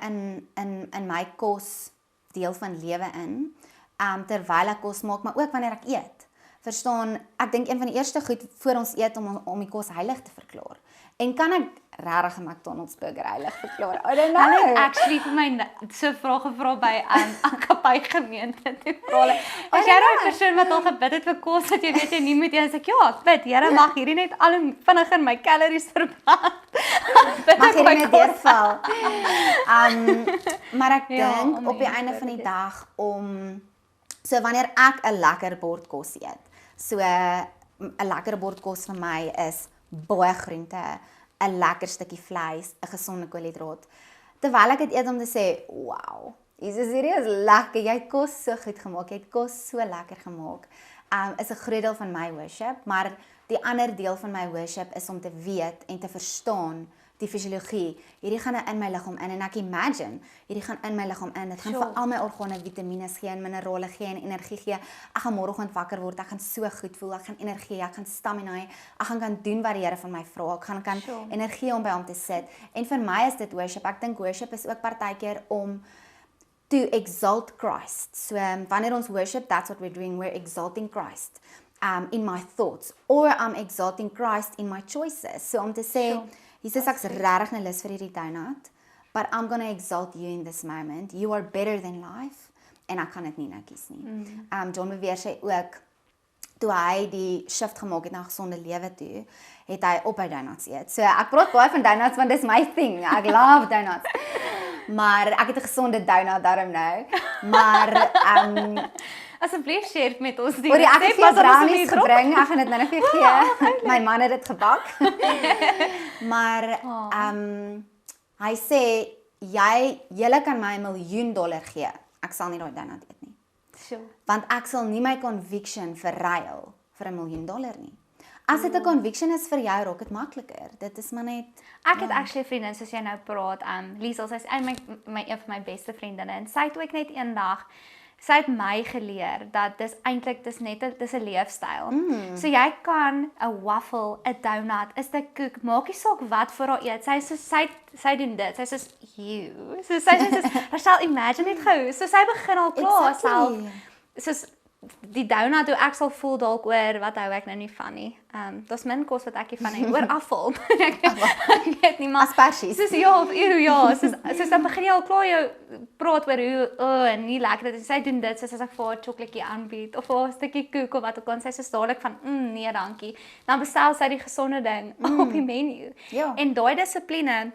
in my kos deel van lewe in, terwyl ek kos maak, maar ook wanneer ek eet. Verstaan, ek dink een van die eerste goed voor ons eet om die kos heilig te verklaar. En kan ek regtig 'n McDonald's burger heilig verklaar? I don't know. Hulle het actually vir my so vrae gevra by Akapai gemeente toe vra hulle, as jy daai persoon wat al gebid het vir kos, dat jy weet jy nie moet jy sê ja, ek bid, Here mag hierdie net al hoe vinniger my calories verbrand. Mag hierdie net deurval. Maar ek dink op die einde van die dag so wanneer ek 'n lekker bord kos eet. So 'n lekker bord kos vir my is baie groente, 'n lekker stukkie vleis, 'n gesonde koolhidraat. Terwyl ek dit eet om te sê, wow, Jesus, hierdie is lekker. Jy het kos so goed gemaak. Jy het kos so lekker gemaak. Is 'n groot deel van my worship, maar die ander deel van my worship is om te weet en te verstaan die fisiologie. Hierdie gaan in my liggaam in en ek imagine, hierdie gaan in my liggaam in. Dit gaan vir al my organe vitamiene gee en minerale gee en energie gee. Ek gaan môreoggend wakker word, ek gaan so goed voel, ek gaan energie, ek gaan stamina hê, ek gaan kan doen wat die Here van my vra. Ek gaan energie om by hom te sit. En vir my is dit worship. Ek dink worship is ook partykeer om to exalt Christ. So wanneer ons worship, that's what we're doing. We're exalting Christ in my thoughts, or I'm exalting Christ in my choices. So om te sê, Jesus, ek's regtig nou lus vir hierdie donut, but I'm going to exalt you in this moment. You are better than life. En ek kan dit nie nou kies nie. John Bevere sê ook, toe hy die shift gemaak het na gesonde lewe toe, het hy op hy donuts eet. So ek praat baie van donuts, want dis my thing. Ek love donuts. Maar ek het 'n gesonde donut daarom nou. Maar asseblief share met ons die resep. Ek het vir brownies drop gebring. Ek gaan dit nou net vir gee. My man het dit gebak. Maar hy sê julle kan my $1 miljoen gee. Ek sal nie daai donut eet nie. Sure. Want ek sal nie my conviction verruil vir $1 miljoen nie. As dit 'n conviction is vir jou, raak dit makliker. Dit is maar net. Ek het actually 'n vriendin soos jy nou praat, Liesel, sy's een van my beste vriendinne en sy het ook net eendag sy het my geleer dat dis eintlik dis 'n leefstyl. So jy kan 'n waffle, 'n donut, 'n stuk koek, maak nie saak wat vir haar eet. Sy doen dit. Sy sê you. So sy sê Rachel, imagine it gou. So sy begin al klaar self. Soos die donut hoe ek sal voel dalk oor wat hou ek nou nie van nie. Daar's min kos wat ek nie van hê oor afval. Ek weet nie maar asperges. Soos soos dan begin jy al klaar jou praat oor hoe nie lekker dit is. Sy doen dit soos as ek vir haar chocolaatjie aanbied of 'n stukkie koek of wat ook al, sy sê dadelik van nee dankie. Dan bestel sy die gesonde ding op die menu. Ja. En daai dissipline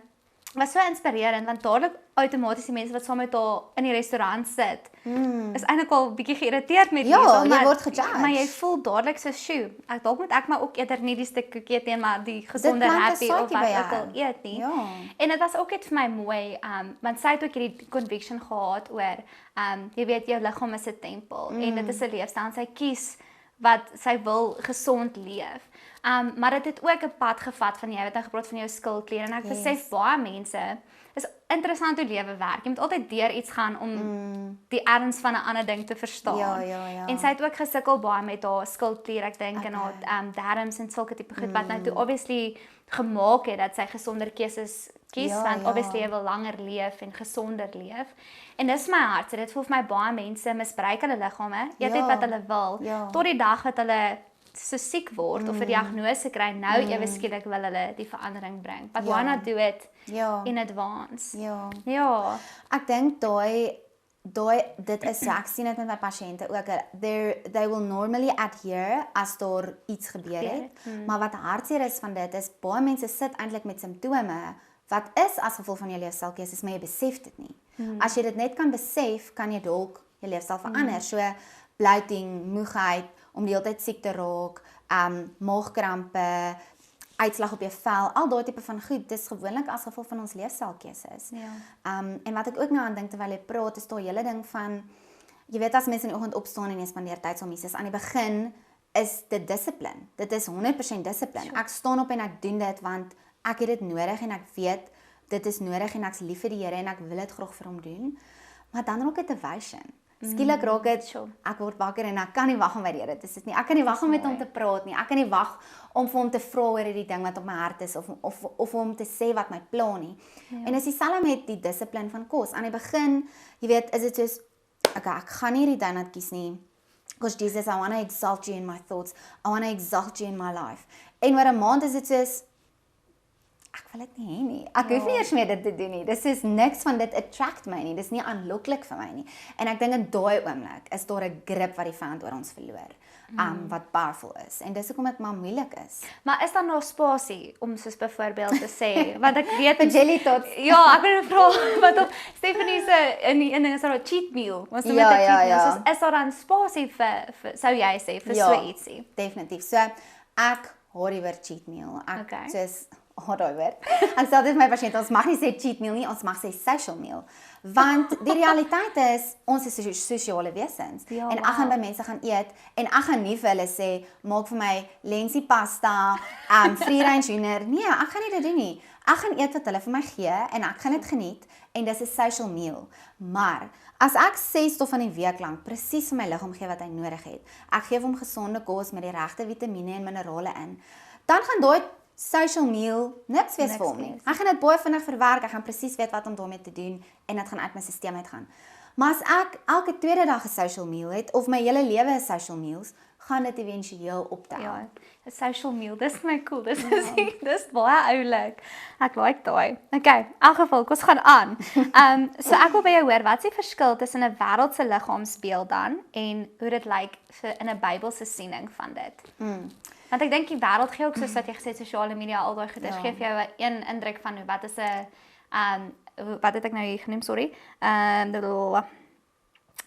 was so inspirerend want dadelik outomaties die mense wat saam met haar in die restaurant sit, is eintlik al bietjie geïrriteerd met ja, jy word gejudge. Maar jy voel dadelik so sjoe. Dalk moet ek maar ook eerder nie die stuk koekie eet nie, maar die gesonde happy of wat ook al eet nie. Ja. En dit was ook iets vir my mooi, want sy het ook hierdie conviction gehad oor jy weet jou liggaam is 'n tempel en dit is 'n leefstyl. Sy kies wat sy wil gesond leef. Maar dit het ook 'n pad gevat van jy het nou gepraat van jou skildklier en ek besef baie mense is interessant hoe lewe werk. Jy moet altyd deur iets gaan om die erns van 'n ander ding te verstaan. Ja. En sy het ook gesukkel baie met haar skildklier, ek dink en haar darms en sulke tipe goed wat nou toe obviously gemaak het dat sy gesonder keuses kies want obviously jy wil langer leef en gesonder leef. En dis my hart. So dit voel vir my baie mense misbruik hulle liggame, eet net wat hulle wil tot die dag dat hulle so siek word of 'n diagnose kry, nou ewe skielik wil hulle die verandering bring. But why not do it in advance? Ja. Ek dink dit is so, ek sien dit met my pasiënte ook, they will normally adhere as daar iets gebeur het, maar wat hartseer is van dit is, baie mense sit eintlik met simptome, wat is as gevolg van jou leefstylkeuses, maar jy besef dit nie. As jy dit net kan besef, kan jy dalk jou leefstyl verander. So, bloating, moegheid, om die hele tyd siek te raak, maagkrampe, uitslag op jou vel, al daai tipe van goed, dis gewoonlik as gevolg van ons leefstylkeuses. Ja. En wat ek ook nou aan dink terwyl jy praat, is daai hele ding van, jy weet as mense in die oggend opstaan en jy spandeer tyd saam Jesus, aan die begin is dit dissipline. Dit is 100% dissipline. Ek staan op en ek doen dit want ek het dit nodig en ek weet dit is nodig en ek's lief vir die Here en ek wil dit graag vir hom doen. Maar dan raak dit 'n vision. Skielik raak dit, ek word wakker en ek kan nie wag om by die Here te sit nie. Ek kan nie wag om met hom te praat nie. Ek kan nie wag om vir hom te vra oor hierdie ding wat op my hart is of hom te sê wat my pla nie. En dis dieselfde met die dissipline van kos. Aan die begin, jy weet, is dit soos okay, ek gaan nie hierdie donut kies nie. Because Jesus, I want to exalt you in my thoughts. I want to exalt you in my life. En oor 'n maand is dit soos ek wil dit nie hê nie. Ek hoef nie eers meer dit te doen nie. Dis is niks van dit attract my nie. Dis nie aanloklik vir my nie. En ek dink in daai oomblik is daar 'n grip wat die vyand oor ons verloor. Wat powerful is. En dis hoekom dit maar moeilik is. Maar is daar nog spasie om soos byvoorbeeld te sê, want ek weet vir jelly tots. Ja, ek wil vra wat op Stephanie se in die ding is daar 'n cheat meal. Ons noem dit 'n cheat meal. Soos is daar dan spasie vir sou jy sê vir so ietsie? Definitief. So ek hoor die woord cheat meal. Ek soos daai woord. Ek sê dit vir my pasiënte, ons mag nie sê cheat meal nie, ons mag sê social meal. Want die realiteit is, ons is sosiale wesens. En ek gaan by mense gaan eet, en ek gaan nie vir hulle sê, maak vir my lensie pasta, free range hoender. Nee, ek gaan nie dit doen nie. Ek gaan eet wat hulle vir my gee, en ek gaan dit geniet, en dis 'n social meal. Maar, as ek 6 dae van die week lank presies vir my liggaam gee wat hy nodig het, ek gee hom gesonde kos met die regte vitamiene en minerale in, dan gaan daai social meal niks wees vir hom nie. Ek gaan dit baie vinnig verwerk, ek gaan presies weet wat om daarmee te doen en dit gaan uit my stelsel uitgaan. Maar as ek elke tweede dag 'n social meal het of my hele lewe is social meals, gaan dit éventueel optel. Ja, 'n social meal, dis my cool. Dis baie oulik. Ek like daai. Okay, in elk geval, ons gaan aan. So ek wil by jou hoor, wat is die verskil tussen 'n wêreldse liggaamsbeeld dan en hoe dit lyk in 'n Bybelse siening van dit? Want ek dink die wêreld gee ook soos wat jy gesê sosiale media al daai goeders gee vir jou 'n indruk van wat is 'n wat het ek nou hier genoem, sorry.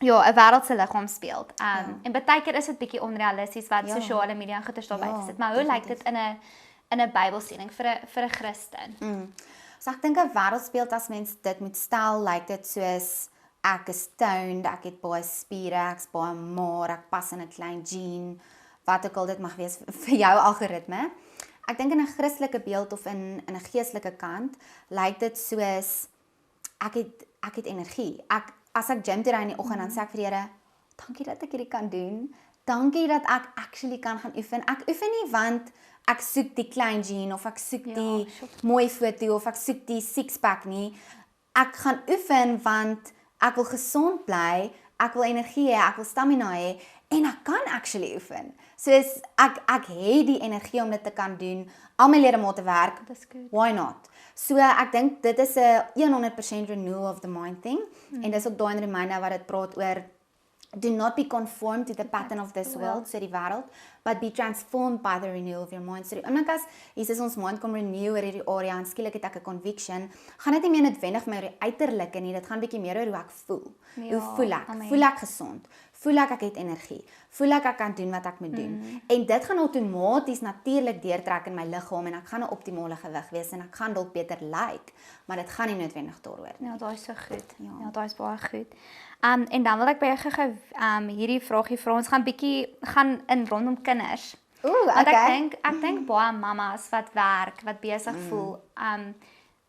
Ja, 'n wêreldse liggaamsbeeld. En baie keer is dit bietjie onrealisties wat sosiale media goeders daar buite sit, maar hoe lyk dit in 'n Bybelsiening vir 'n Christen? So ek dink 'n wêreldbeeld as mens dit moet stel, lyk dit soos ek is toned, ek het baie spiere, ek's baie maar, ek pas in 'n klein jean, wat ook al dit mag wees vir jou algoritme. Ek dink in 'n Christelike beeld of in 'n geestelike kant, lyk dit soos ek het energie. As ek gym toe ry in die oggend, dan sê ek vir die Here, dankie dat ek hierdie kan doen. Dankie dat ek actually kan gaan oefen. Ek oefen nie want ek soek die klein jean of ek soek die mooi foto of ek soek die six-pack nie. Ek gaan oefen want ek wil gesond bly, ek wil energie hê, ek wil stamina hê en ek kan actually oefen. Soos ek het die energie om dit te kan doen. Al my ledemate werk. Dis goed. Why not? So ek dink dit is 'n 100% renewal of the mind thing. En dis ook daai reminder wat dit praat oor do not be conformed to the pattern of this world, so die wêreld, but be transformed by the renewal of your mind. So die oomblik as Jesus ons mind kom renew oor hierdie area en skielik het ek 'n conviction, gaan dit nie meer noodwendig vir my oor die uiterlike nie, dit gaan bietjie meer oor hoe ek voel. Hoe voel ek? Amen. Voel ek gesond? Voel ek het energie? Voel ek kan doen wat ek moet doen? En dit gaan outomaties natuurlik deurtrek in my liggaam en ek gaan 'n optimale gewig wees en ek gaan dalk beter lyk, maar dit gaan nie noodwendig daaroor nie. Ja, daai is so goed. Ja, daai is baie goed. En dan wil ek by jou gou hierdie vraagie vra. Ons gaan bietjie in rondom kinders. Want ek dink baie mamas wat werk, wat besig voel,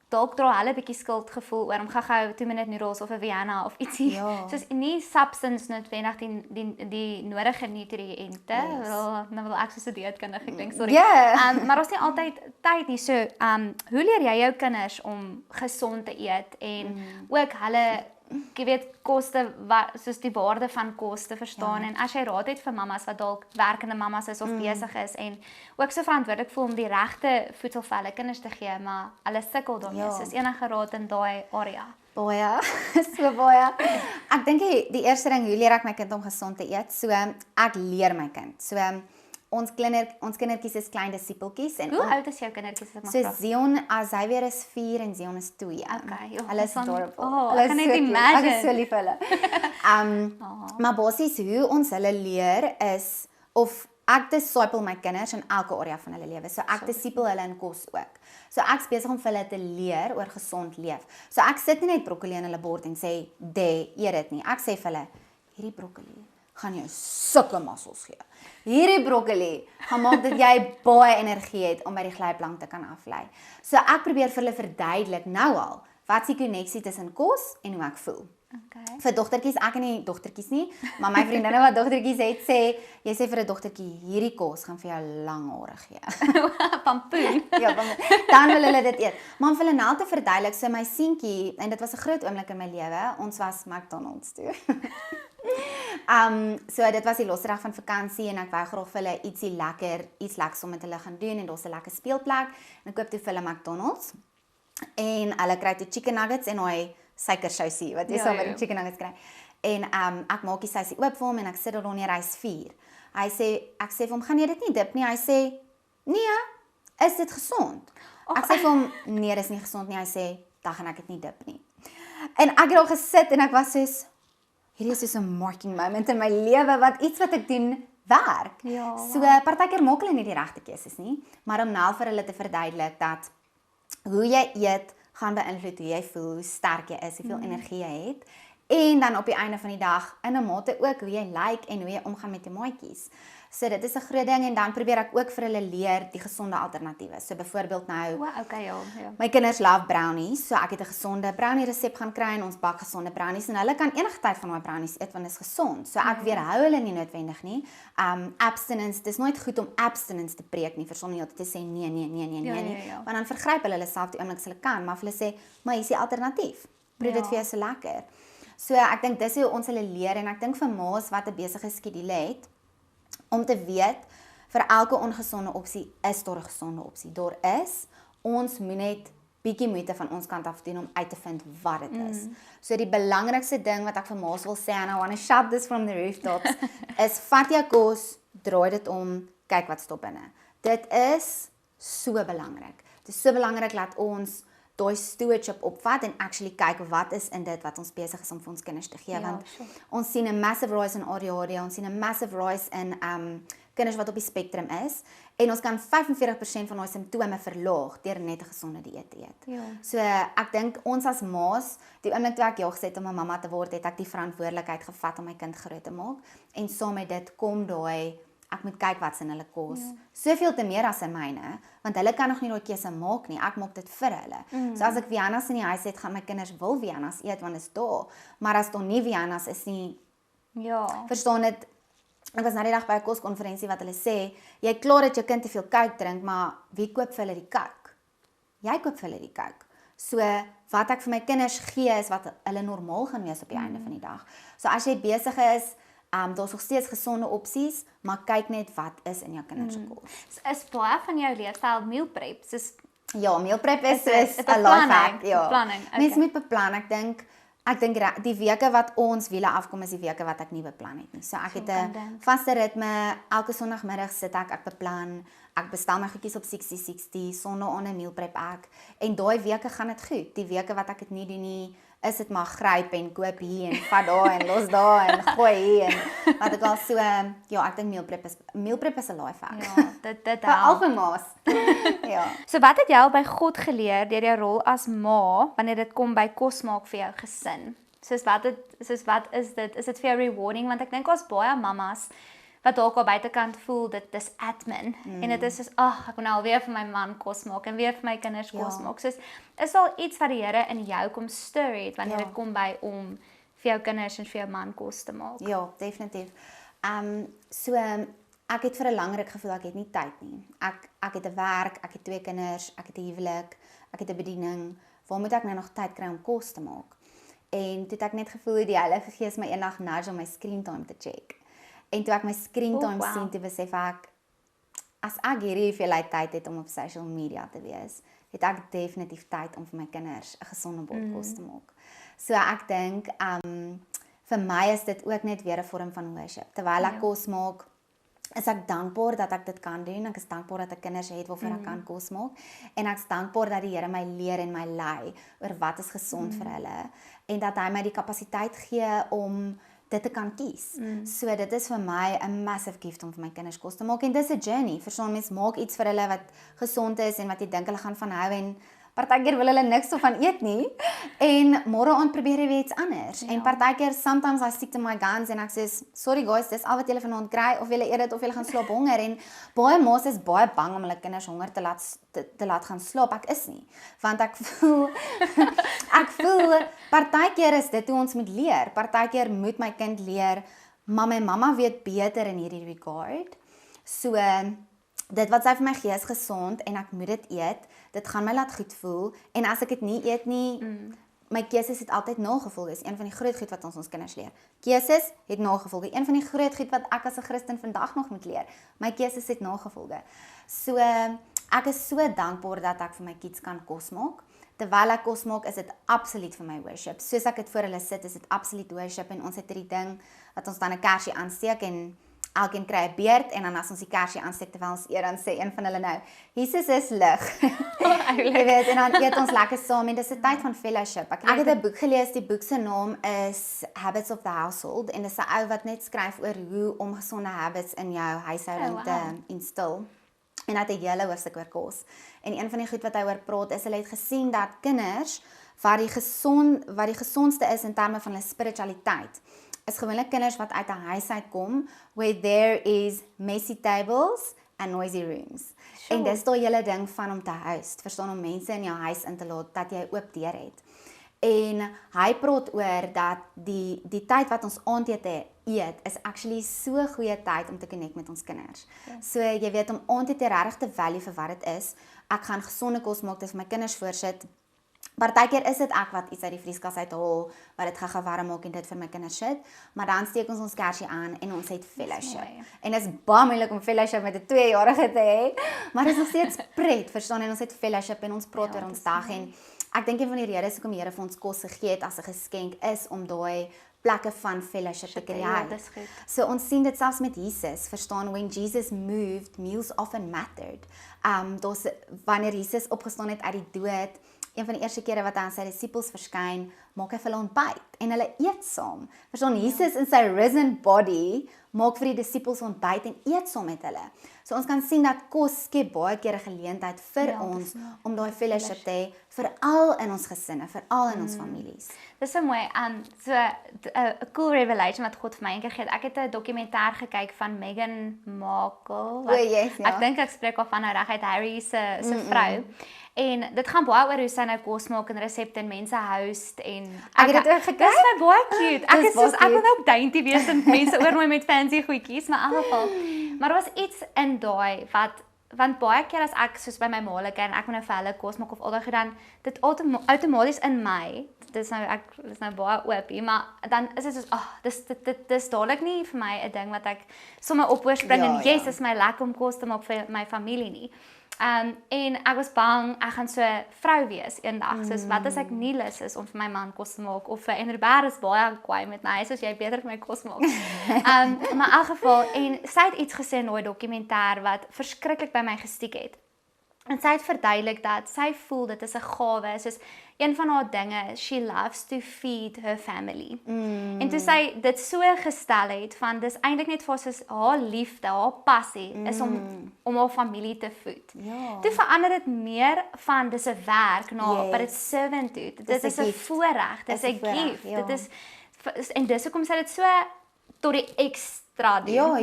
dalk dra hulle 'n bietjie skuldgevoel oor om gou 2-minute noodles of 'n Vienna of ietsie. Ja. Soos nie substance noodwendig die nodige nutriënte. Nou wil ek soos 'n dieetkundige dink, sorry. Maar ons het nie altyd tyd nie. So, hoe leer jy jou kinders om gesond te eet en ook hulle jy weet koste soos die waarde van kos te verstaan en as jy raad het vir mammas wat dalk werkende mammas is of besig is en ook so verantwoordelik voel om die regte voedsel vir hulle kinders te gee, maar hulle sukkel daarmee. Soos enige raad in daai area. Baie, so baie. Ek dink die eerste ding, hoe leer ek my kind om gesond te eet? So ek leer my kind. So ons kindertjies is klein disipeltjies en Hoe oud is jou kindertjies as ek mag so vra? Zion, as hy weer is 4 en Zion is 2. Okay, joh, Hulle is van- adorable. oh, Hulle ek kan is net so cute. imagine. Ek is so lief vir hulle. Maar basies hoe ons hulle leer is of ek disipel my kinders in elke area van hulle lewe. So ek disipel hulle in kos ook. So ek's besig om vir hulle te leer oor gesond leef. So ek sit nie net broccoli in hulle bord en sê, eet dit nie. Ek sê vir hulle, hierdie broccoli gaan jou sulke massels gee. Hierdie broccoli gaan maak dat jy baie energie het om by die glyplank te kan aflei. So ek probeer vir hulle verduidelik nou al, wat is die koneksie tussen kos en hoe ek voel. Okay. Vir dogtertjies, ek en nie dogtertjies nie, maar my vriendinne wat dogtertjies het, sê, jy sê vir 'n dogtertjie, hierdie kos gaan vir jou lang hare gee. Pampoen. Ja, dan wil hulle dit eet. Maar om vir hulle nou te verduidelik, so my seentjie, en dit was 'n groot oomblik in my lewe, ons was McDonald's toe. So dit was die laaste dag van vakansie en ek wou graag vir hulle iets lekkers om met hulle gaan doen en daar's 'n lekker speelplek en ek koop toe vir hulle McDonald's en hulle kry toe chicken nuggets en daai suikersousie wat jy Ja, saam met ja. die chicken nuggets kry. En ek maak die sousie oop vir hom en ek sit daar onder hy's 4. Ek sê vir hom, gaan jy dit nie dip nie? Hy sê, nee, is dit gesond? Ek sê vir hom, nee, dis nie gesond nie. Hy sê, dan gaan ek dit nie dip nie. En ek het daar gesit en ek was soos, hierdie is soos 'n marking moment in my lewe wat iets wat ek doen werk. Ja, So partykeer maak hulle nie die regte keuses nie, maar om nou vir hulle te verduidelik dat hoe jy eet gaan beïnvloed hoe jy voel, hoe sterk jy is, hoeveel energie jy het en dan op die einde van die dag in 'n mate ook hoe jy lyk en hoe jy omgaan met jou maatjies. So dit is 'n groot ding en dan probeer ek ook vir hulle leer die gesonde alternatiewe. So byvoorbeeld nou Wow, okay, ja. my kinders love brownies, so ek het 'n gesonde brownie resep gaan kry en ons bak gesonde brownies en hulle kan enige tyd van daai brownies eet want dit is gesond. So ek weerhou hulle nie noodwendig nie. Abstinence, dis nooit goed om abstinence te preek nie, verstaan nie te sê nee nie. Ja. Want dan vergryp hulle self die oomblik as hulle kan, maar as hulle sê, maar hier is die alternatief. Probeer dit vir jou so lekker. So ek dink dis hoe ons hulle leer en ek dink vir ma's wat 'n besige skedule het om te weet vir elke ongesonde opsie is daar 'n gesonde opsie. Daar is, ons moet net bietjie moeite van ons kant af doen om uit te vind wat dit is. So die belangrikste ding wat ek vir ma's wil sê and I want to shout this from the rooftops is vat jou kos, draai dit om, kyk wat stop binne. Dit is so belangrik. Dit is so belangrik dat ons daai stewardship opvat en actually kyk wat is in dit wat ons besig is om vir ons kinders te gee, want ons sien 'n massive rise in ADHD, ons sien 'n massive rise in kinders wat op die spektrum is en ons kan 45% van daai simptome verlaag deur net 'n gesonde dieet te eet. Ja. So ek dink ons as ma's, die oomblik toe ek ja gesê het om 'n mamma te word, het ek die verantwoordelikheid gevat om my kind groot te maak en saam met dit kom daai ek moet kyk wat's in hulle kos. Soveel te meer as in myne, want hulle kan nog nie daai keuse maak nie. Ek maak dit vir hulle. So as ek Vienna's in die huis het, gaan my kinders wil Vienna's eet want dit is daar. Maar as daar nie Vienna's is nie, Ja. verstaan dit. Ek was nou die dag by 'n koskonferensie wat hulle sê, jy klaar dat jou kind te veel Coke drink, maar wie koop vir hulle die Coke? Jy koop vir hulle die Coke. So wat ek vir my kinders gee is wat hulle normaal gaan wees op die einde van die dag. So as jy besig is, daar's nog steeds gesonde opsies, maar kyk net wat is in jou kinders se kos. Is baie van jou leefstyl meal prep? Soos Ja, meal prep is Is dit 'n 'n life beplanning? hack, ja. Beplanning, okay. Mens moet beplan. Ek dink die weke wat ons wiele afkom is die weke wat ek nie beplan het nie. So ek het 'n vaste ritme. Elke Sondagmiddag sit ek beplan. Ek bestel my goedjies op 60-60, Sondag aan 'n meal prep ek. En daai weke gaan dit goed. Die weke wat ek dit nie doen nie, is dit maar gryp en koop hier en vat daar en los daar en gooi hier en wat ek al so ja, ek dink meal prep is 'n life hack. ja, dit Vir al help. van ma's. Ja. So wat het jy al by God geleer deur jou rol as ma wanneer dit kom by kos maak vir jou gesin? Soos wat is dit? Is dit vir jou rewarding want ek dink ons baie mammas wat dalk al buitekant voel dit is admin en dit is soos ek moet nou alweer vir my man kos maak en weer vir my kinders kos maak. Soos is al iets wat die Here in jou kom stir het wanneer dit kom by om vir jou kinders en vir jou man kos te maak. Ja, definitief. So ek het vir 'n lang ruk gevoel ek het nie tyd nie. Ek het 'n werk, ek het 2 kinders, ek het 'n huwelik, ek het 'n bediening. Waar moet ek nou nog tyd kry om kos te maak? En toe het ek net gevoel die Heilige Gees my eendag nudge om my screen time te check. En toe ek my screen time sien, toe besef ek as ek hierdie hoeveelheid tyd het om op social media te wees, het ek definitief tyd om vir my kinders 'n gesonde bord kos te maak. So ek dink vir my is dit ook net weer 'n vorm van worship. Terwyl ek kos maak, is ek dankbaar dat ek dit kan doen. Ek is dankbaar dat ek kinders het waarvoor ek kan kos maak. En ek is dankbaar dat die Here my leer en my lei oor wat is gesond vir hulle en dat hy my die kapasiteit gee om dit te kan kies. So dit is vir my 'n massive gift om vir my kinders kos te maak en dis 'n journey. Verstaan, mens maak iets vir hulle wat gesond is en wat jy dink hulle gaan van hou en partykeer wil hulle niks van eet nie en môre aand probeer jy weer iets anders. En partykeer sometimes I stick to my guns en ek sê sorry guys, dis al wat julle vanaand kry of julle eet dit of julle gaan slaap honger en baie ma's is baie bang om hulle kinders honger te laat gaan slaap. Ek is nie, want ek voel partykeer is dit hoe ons moet leer. Partykeer moet my kind leer mamma weet beter in hierdie regard. So dit wat sy vir my gee is gesond en ek moet dit eet. Dit gaan my laat goed voel en as ek dit nie eet nie, my keuses het altyd nagevolge. Dis een van die groot goed wat ons kinders leer. Keuses het nagevolge. Een van die groot goed wat ek as 'n Christen vandag nog moet leer. My keuses het nagevolge. So ek is so dankbaar dat ek vir my kids kan kos maak. Terwyl ek kos maak, is dit absoluut vir my worship. Soos ek dit voor hulle sit, is dit absoluut worship en ons het hierdie ding wat ons dan 'n kersie aansteek en elkeen kry 'n beerd en dan as ons die kersie aansteek terwyl ons eet, dan sê een van hulle nou, Jesus is lig. Jy weet, en dan eet ons lekker saam en dis 'n tyd van fellowship. Ek het 'n boek gelees, die boek se naam is Habits of the Household en dis 'n ou wat net skryf oor hoe om gesonde habits in jou huishouding te instil. En hy het 'n hele hoofstuk oor kos. En een van die goed wat hy oor praat is hulle het gesien dat kinders wat die gesondste is in terme van hulle spiritualiteit is gewoonlik kinders wat uit 'n huis uitkom where there is messy tables and noisy rooms. Sure. En dis daai hele ding van om te host, verstaan, om mense in jou huis in te laat dat jy oop deur het. En hy praat oor dat die tyd wat ons aandete eet is actually so goeie tyd om te connect met ons kinders. Yes. So jy weet om aandete regtig te value vir wat dit is. Ek gaan gesonde kos maak, dis vir my kinders voorsit. Partykeer is dit ek wat iets uit die vrieskas uithaal, wat dit gaan warm maak en dit vir my kinders sit, maar dan steek ons kersie aan en ons het fellowship. En dit is baie moeilik om fellowship met 'n 2-jarige te hê, maar dit is nog steeds pret, verstaan, en ons het fellowship en ons praat oor ons dag en ek dink een van die redes hoekom die Here vir ons kos gegee het as 'n geskenk is om daai plekke van fellowship te create. So ons sien dit selfs met Jesus, verstaan, when Jesus moved, meals often mattered. Wanneer Jesus opgestaan het uit die dood, een van die eerste kere wat hy aan sy disippels verskyn, maak hy vir hulle ontbyt en hulle eet saam. Verstaan, Jesus in sy risen body maak vir die disippels ontbyt en eet saam met hulle. So ons kan sien dat kos skep baie keer 'n geleentheid vir ons om daai fellowship te hê, veral in ons gesinne, veral in ons families. Dis so mooi. So 'n cool revelation wat God vir my eendag gegee het. Ek het 'n dokumentêr gekyk van Meghan Markle. Ek dink ek spreek al van nou reguit, Harry se vrou. En dit gaan baie oor hoe sy nou kos maak en resepte en mense host en ek het dit ook gekyk. Dis my baie cute. Ek wil ook dainty wees en mense oornooi met fancy goedjies, maar in elk geval. Maar daar was iets in daai want baie keer as ek soos by my maalike en ek moet nou vir hulle kos maak of al daai gedaan, dit outomaties in my, dis nou baie oopie, maar dan is dit soos dis dadelik nie vir my 'n ding wat ek sommer ophoorspring en yes, is my lekker om kos te maak vir my familie nie. En ek was bang ek gaan so vrou wees eendag, soos wat as ek nie lus is om vir my man kos te maak of vir Enderberg is baie kwaai met my, soos jy beter vir my kos maak. Maar in elk geval, en sy het iets gesê in daai dokumentêr wat verskriklik by my gestiek het. En sy het verduidelik dat sy voel dit is 'n gawe, soos een van haar dinge, she loves to feed her family. En toe sy dit so gestel het van dis eintlik net vir soos haar liefde, haar passie is om haar familie te voed. Ja. Toe verander dit meer van dis 'n werk na but it's servanthood. Dit is 'n voorreg, dit is 'n gift. Dit is en dis hoekom sy dit so tot die ekstra doen.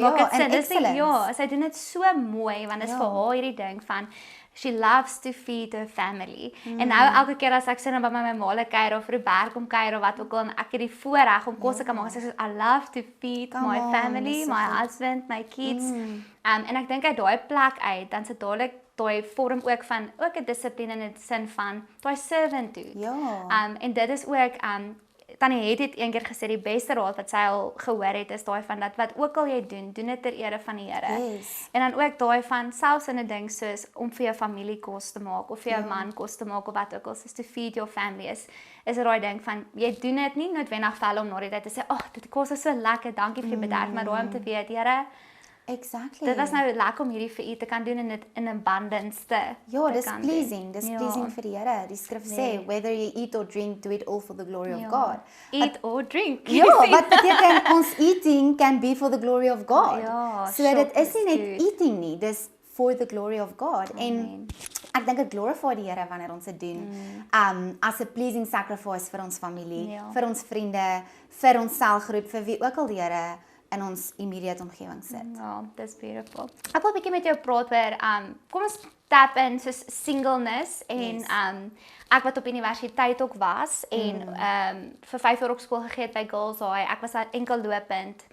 Sy doen dit so mooi want dit is vir haar hierdie ding van she loves to feed her family. En nou elke keer as ek sit by my ma kuier of Roberg kom kuier of wat ook al, en ek het die voorreg om kos te kan maak, sy sê I love to feed my family, my husband, my kids. En ek dink uit daai plek uit, dan sit dadelik daai vorm ook van ook 'n dissipline in die sin van daai servanthood. En dit is ook Tannie het eendag gesê die beste raad wat sy al gehoor het is daai van dat wat ook al jy doen dit ter ere van die Here. Yes. En dan ook daai van selfs in 'n ding soos om vir jou familie kos te maak of vir jou man kos te maak of wat ook al, soos to feed your family is daai ding van jy doen dit nie noodwendig vir hulle om na die tyd te sê, "Ag, dit kos is so lekker, dankie vir die bederf," maar daai om te weet, Here, Exactly. dit was nou lekker om hierdie vir u te kan doen en dit in abundance te dis kan pleasing, doen. dis pleasing vir die Here. Die skrif sê, whether you eat or drink, do it all for the glory of God. Eat or drink. Ja, wat beteken ons eating can be for the glory of God. So dit is nie net eating nie, dis for the glory of God. En ek dink dit glorify die Here wanneer ons dit doen. As a pleasing sacrifice vir ons familie, vir ons vriende, vir ons selgroep, vir wie ook al die Here in ons immediate omgewing sit. Ja, dis beautiful. Ek wil 'n bietjie met jou praat oor kom ons tap in soos singleness en ek wat op universiteit ook was en vir 5 jaar op skool gegee het by Girls High. Ek was enkel lopend.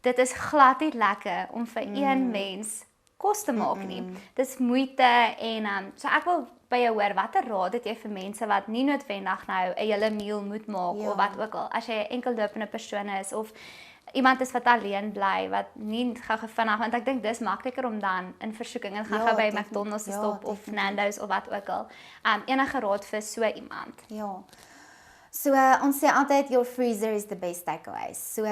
Dit is glad nie lekker om vir een mens kos te maak nie. Dis moeite en so ek wil by jou hoor, watter raad het jy vir mense wat nie noodwendig nou 'n hele meal moet maak of wat ook al, as jy 'n enkel lopende persoon is of iemand is wat alleen bly, wat nie gou vinnig, want ek dink dis makliker om dan in versoeking en gaan by McDonald's te stop of Nando's of wat ook al. Enige raad vir so iemand? Ja. So ons sê altyd your freezer is the best takeaway. So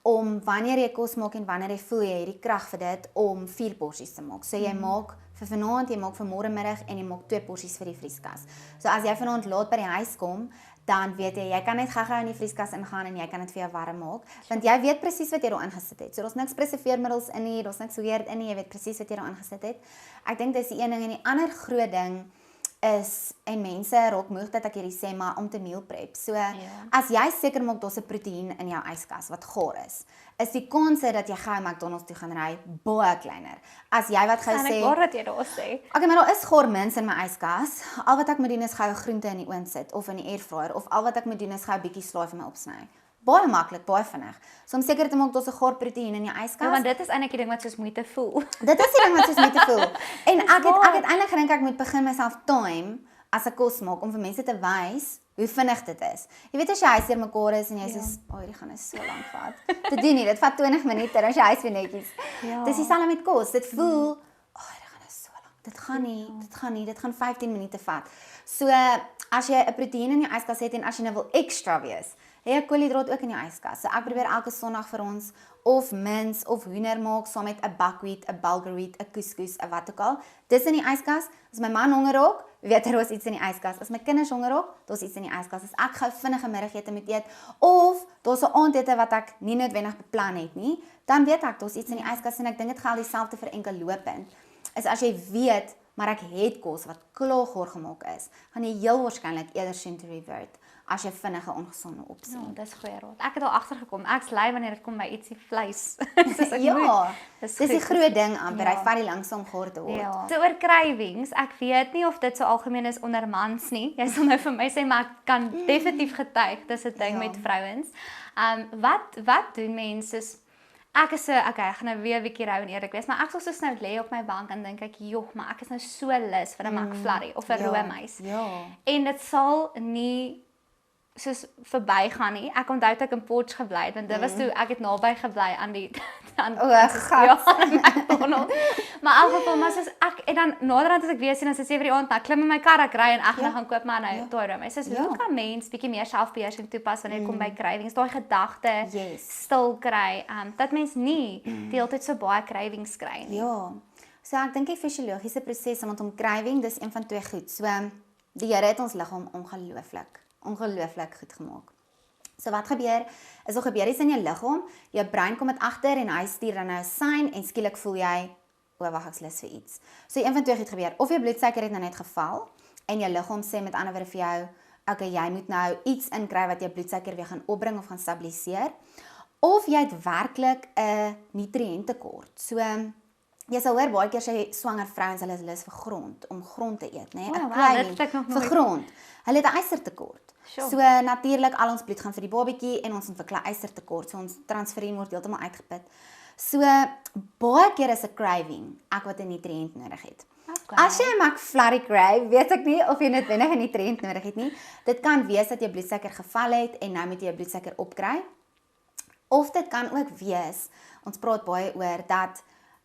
om wanneer jy kos maak en wanneer jy voel jy het die krag vir dit om 4 porsies te maak. So jy maak vir vanaand, jy maak vir môre middag en jy maak 2 porsies vir die vrieskas. So as jy vanaand laat by die huis kom, dan weet jy kan net gou-gou in die vrieskas ingaan en jy kan dit vir jou warm maak, want jy weet presies wat jy daarin gesit het. So daar's niks preserveermiddels in nie, daar's niks weird in nie, jy weet presies wat jy daarin gesit het. Ek dink dis die een ding en die ander groot ding is, en mense raak moeg dat ek hierdie sê, maar om te meal prep. So as jy seker maak daar's 'n proteïen in jou yskas wat gaar is die kanse dat jy gou McDonald's toe gaan ry baie kleiner. As jy wat gou sê, wat jy daar sê. Okay, maar daar is gaar mins in my yskas. Al wat ek moet doen is gou groente in die oond sit of in die airfryer of al wat ek moet doen is gou 'n bietjie slaai vir my opsny. Baie maklik, baie vinnig. So om seker te maak daar's 'n gaar proteïen in jou yskas. Ja, want dit is eintlik die ding wat soos moeite voel. Dit is die ding wat soos moeite voel. En ek het eintlik gedink ek moet begin myself time as ek kos maak om vir mense te wys hoe vinnig dit is. Jy weet as jy huis mekaar is en jy sê, hierdie gaan so lank vat. Dit doen nie, dit vat 20 minute as jy huis weer netjies. Dis dieselfde met kos. Dit voel, hierdie gaan so lank. Dit gaan 15 minute vat. So as jy 'n proteïen in jou yskas het en as jy nou wil ekstra wees, jy 'n koolhidraat ook in jou yskas. So ek probeer elke Sondag vir ons of mins of hoender maak saam met 'n buckwheat, 'n bulgur wheat, 'n couscous, 'n wat ook al. Dis in die yskas. As my man honger raak, weet hy daar's iets in die yskas. As my kinders honger raak, daar's iets in die yskas. As ek gou vinnige middagete moet eet of daar's 'n aandete wat ek nie noodwendig beplan het nie, dan weet ek daar's iets in die yskas en ek dink dit geld dieselfde vir enkel lopend. Is as jy weet, maar ek het kos wat klaargaar gemaak is, gaan jy heel waarskynlik eerder soon to revert as jy vinnige ongesonde opsie. Ja, dis goeie raad. Ek het al agtergekom. Ek's lui wanneer dit kom by ietsie vleis. Soos ek moet. Dis die groot ding amper. Hy vat die langs om gaar te word. Ja. So oor cravings, ek weet nie of dit so algemeen is onder mans nie. Jy sal nou vir my sê, maar ek kan definitief getuig dis 'n ding met vrouens. Wat doen mense? Ek is ek gaan nou weer 'n bietjie rou en eerlik wees, maar ek sal so nou lê op my bank en dink ek, "Joh, maar ek is nou so lus vir 'n McFlurry of 'n roomys." Ja. En dit sal nie soos verbygaan nie. Ek onthou dat ek in Potch gebly het, want dit was toe ek het naby gebly aan die McDonald's. Maar in elk geval, maar soos ek en dan naderhand as ek weer sien as dit 7:00 die aand, dan klim in my kar, ek ry en ek gaan koop maar nou daai roomys. Soos hoe kan mens bietjie meer selfbeheersing toepas wanneer dit kom by cravings, daai gedagte stil kry, dat mens nie die hele tyd so baie cravings kry nie. Ja. So ek dink die fisiologiese proses rondom craving, dis een van 2 goed. So die Here het ons liggaam ongelooflik goed gemaak. So wat gebeur, is al gebeur iets in jou liggaam, jou brein kom dit agter en hy stuur dan nou 'n sein en skielik voel jy, wag, ek's lus vir iets. So een van 2 goed gebeur, of jou bloedsuiker het nou net geval en jou liggaam sê met ander woorde vir jou, okay, jy moet nou iets inkry wat jou bloedsuiker weer gaan opbring of gaan stabiliseer, of jy het werklik 'n nutriëntekort. So jy sal hoor baie keer sê swanger vrouens hulle is lus vir grond, om grond te eet, né? 'n craving vir grond. Hulle het 'n ystertekort. So natuurlik al ons bloed gaan vir die babatjie en ons ontwikkel 'n ystertekort. So ons transferien word heeltemal uitgeput. So baie keer is 'n craving ek wat 'n nutriënt nodig het. As jy 'n McFlurry crave, weet ek nie of jy noodwendig 'n nutriënt nodig het nie. Dit kan wees dat jou bloedsuiker geval het en nou moet jy jou bloedsuiker opkry. Of dit kan ook wees, ons praat baie oor dat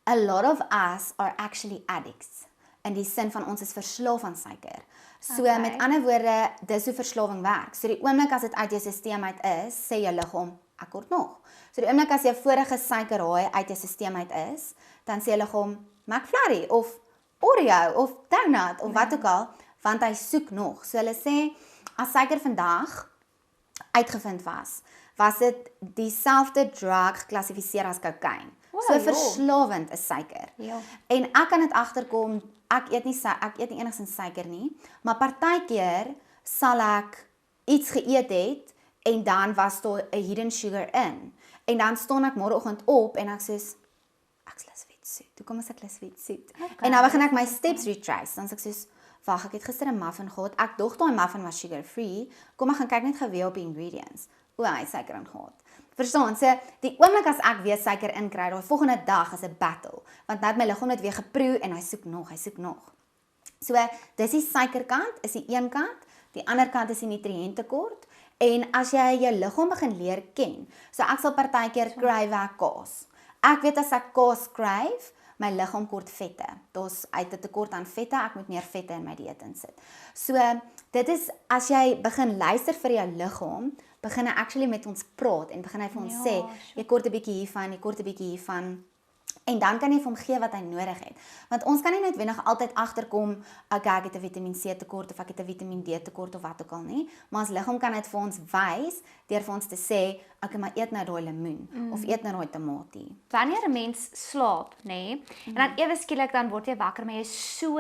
a lot of us are actually addicts. In die sin van ons is verslaaf aan suiker. So met ander woorde, dis hoe verslawing werk. So die oomblik as dit uit jou stelsel uit is, sê jou liggaam, ek kort nog. So die oomblik as jou vorige suikerhaai uit jou stelsel uit is, dan sê jou liggaam McFlurry of Oreo of donut of wat ook al, want hy soek nog. So hulle sê as suiker vandag uitgevind was dit dieselfde drug geklassifiseer as kokain. So verslawend is suiker. Ja. En ek kan dit agterkom, ek eet nie enigstens suiker nie, maar partykeer sal ek iets geëet het en dan was daar 'n hidden sugar in. En dan staan ek môreoggend op en ek sê ek's lus vir iets soet. Hoekom is ek lus vir iets soet? En dan begin ek my steps retrace. Dan sê ek soos, wag, ek het gister 'n muffin gehad. Ek dog daai muffin was sugar free. Kom ek gaan kyk net gou op die ingredients. O, hy het suiker in gehad. Verstaan, so die oomblik as ek weer suiker inkry, daai volgende dag is 'n battle, want nou het my liggaam dit weer geproe en hy soek nog. So, dis die suikerkant, is die een kant, die ander kant is die nutriëntekort. En as jy jou liggaam begin leer ken, so ek sal partykeer crave kaas. Ek weet as ek kaas crave, my liggaam kort vette. Daar's uit 'n tekort aan vette, ek moet meer vette in my dieet insit. So, dit is as jy begin luister vir jou liggaam, begin hy actually met ons praat en begin hy vir ons sê, jy kort 'n bietjie hiervan, jy kort 'n bietjie hiervan. En dan kan jy vir hom gee wat hy nodig het. Want ons kan nie noodwendig altyd agterkom, okay, ek het 'n Vitamiin C tekort of ek het 'n Vitamiin D tekort of wat ook al nie, maar ons liggaam kan dit vir ons wys deur vir ons te sê, okay, maar eet nou daai lemoen of eet nou daai tamatie. Wanneer 'n mens slaap, nê, en dan ewe skielik dan word jy wakker, maar jy is so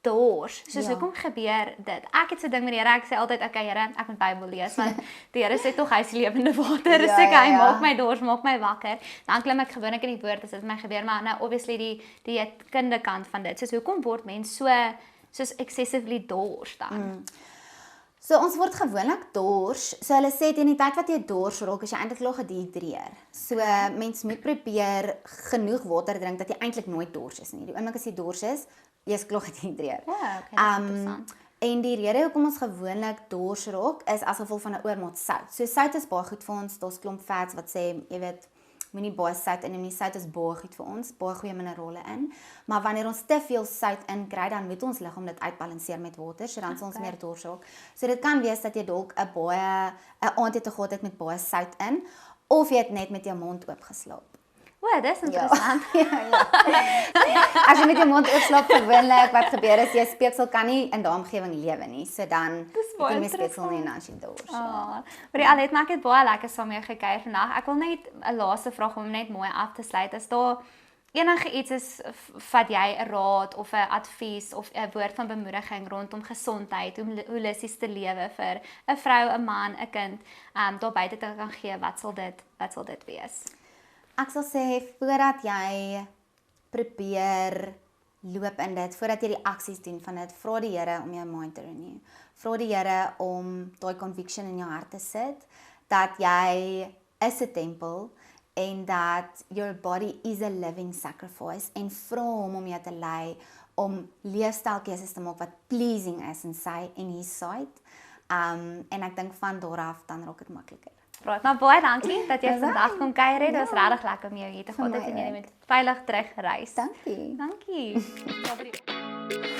dors. Soos hoekom gebeur dit? Ek het so ding met die Here, ek sê altyd, okay Here, ek moet Bybel lees want die Here sê tog hy is lewende water. Sê hy maak my dors, maak my wakker. Dan klim ek gewoonlik in die woord as dit my gebeur, maar nou obviously die kinderkant van dit. Soos hoekom word mens soos excessively dors dan? So ons word gewoonlik dors. So hulle sê teen die tyd wat jy dors raak, is jy eintlik al gedehidreer. So mens moet probeer genoeg water drink dat jy eintlik nooit dors is nie. Die oomblik as jy dors is, jy is klaar gedehidreer. Ja, okay, en die rede hoekom ons gewoonlik dors raak is as gevolg van 'n oormaat sout. So sout is baie goed vir ons. Daar's klomp fats wat sê, jy weet, moenie baie sout inneem nie. Sout is baie goed vir ons, baie goeie minerale in. Maar wanneer ons te veel sout inkry, dan moet ons liggaam dit uitbalanseer met water, so dan sal ons meer dors raak. So dit kan wees dat jy dalk 'n aandete gehad het met baie sout in, of jy het net met jou mond oop geslaap. O, dis interessant. As jy met jou mond oop slaap gewoonlik, wat gebeur is jy speeksel kan nie in daai omgewing lewe nie. So dan baie jy speeksel nie as jy dors. Maar die Alet maak dit baie lekker saam mee gekuier vandag. Ek wil net 'n laaste vraag om net mooi af te sluit. As daar enige iets is, vat jy 'n raad of 'n advies of 'n woord van bemoediging rondom gesondheid, hoe holisties te lewe vir 'n vrou, 'n man, 'n kind, daar buite te kan gee, wat sal dit wees? Ek sal sê voordat jy probeer loop in dit, voordat jy die aksies doen van dit, vra die Here om jou mind te renew. Vra die Here om daai conviction in jou hart te sit dat jy is 'n tempel en dat your body is a living sacrifice en vra hom om jou te lei om leefstylkeuses te maak wat pleasing is in sy en his sight. En ek dink van daar af dan raak dit makliker. Praat maar baie dankie dat jy vandag kom kuier het. Dit was regtig lekker om jou hier te gehad het en jy moet veilig terug reis. Dankie. Dankie.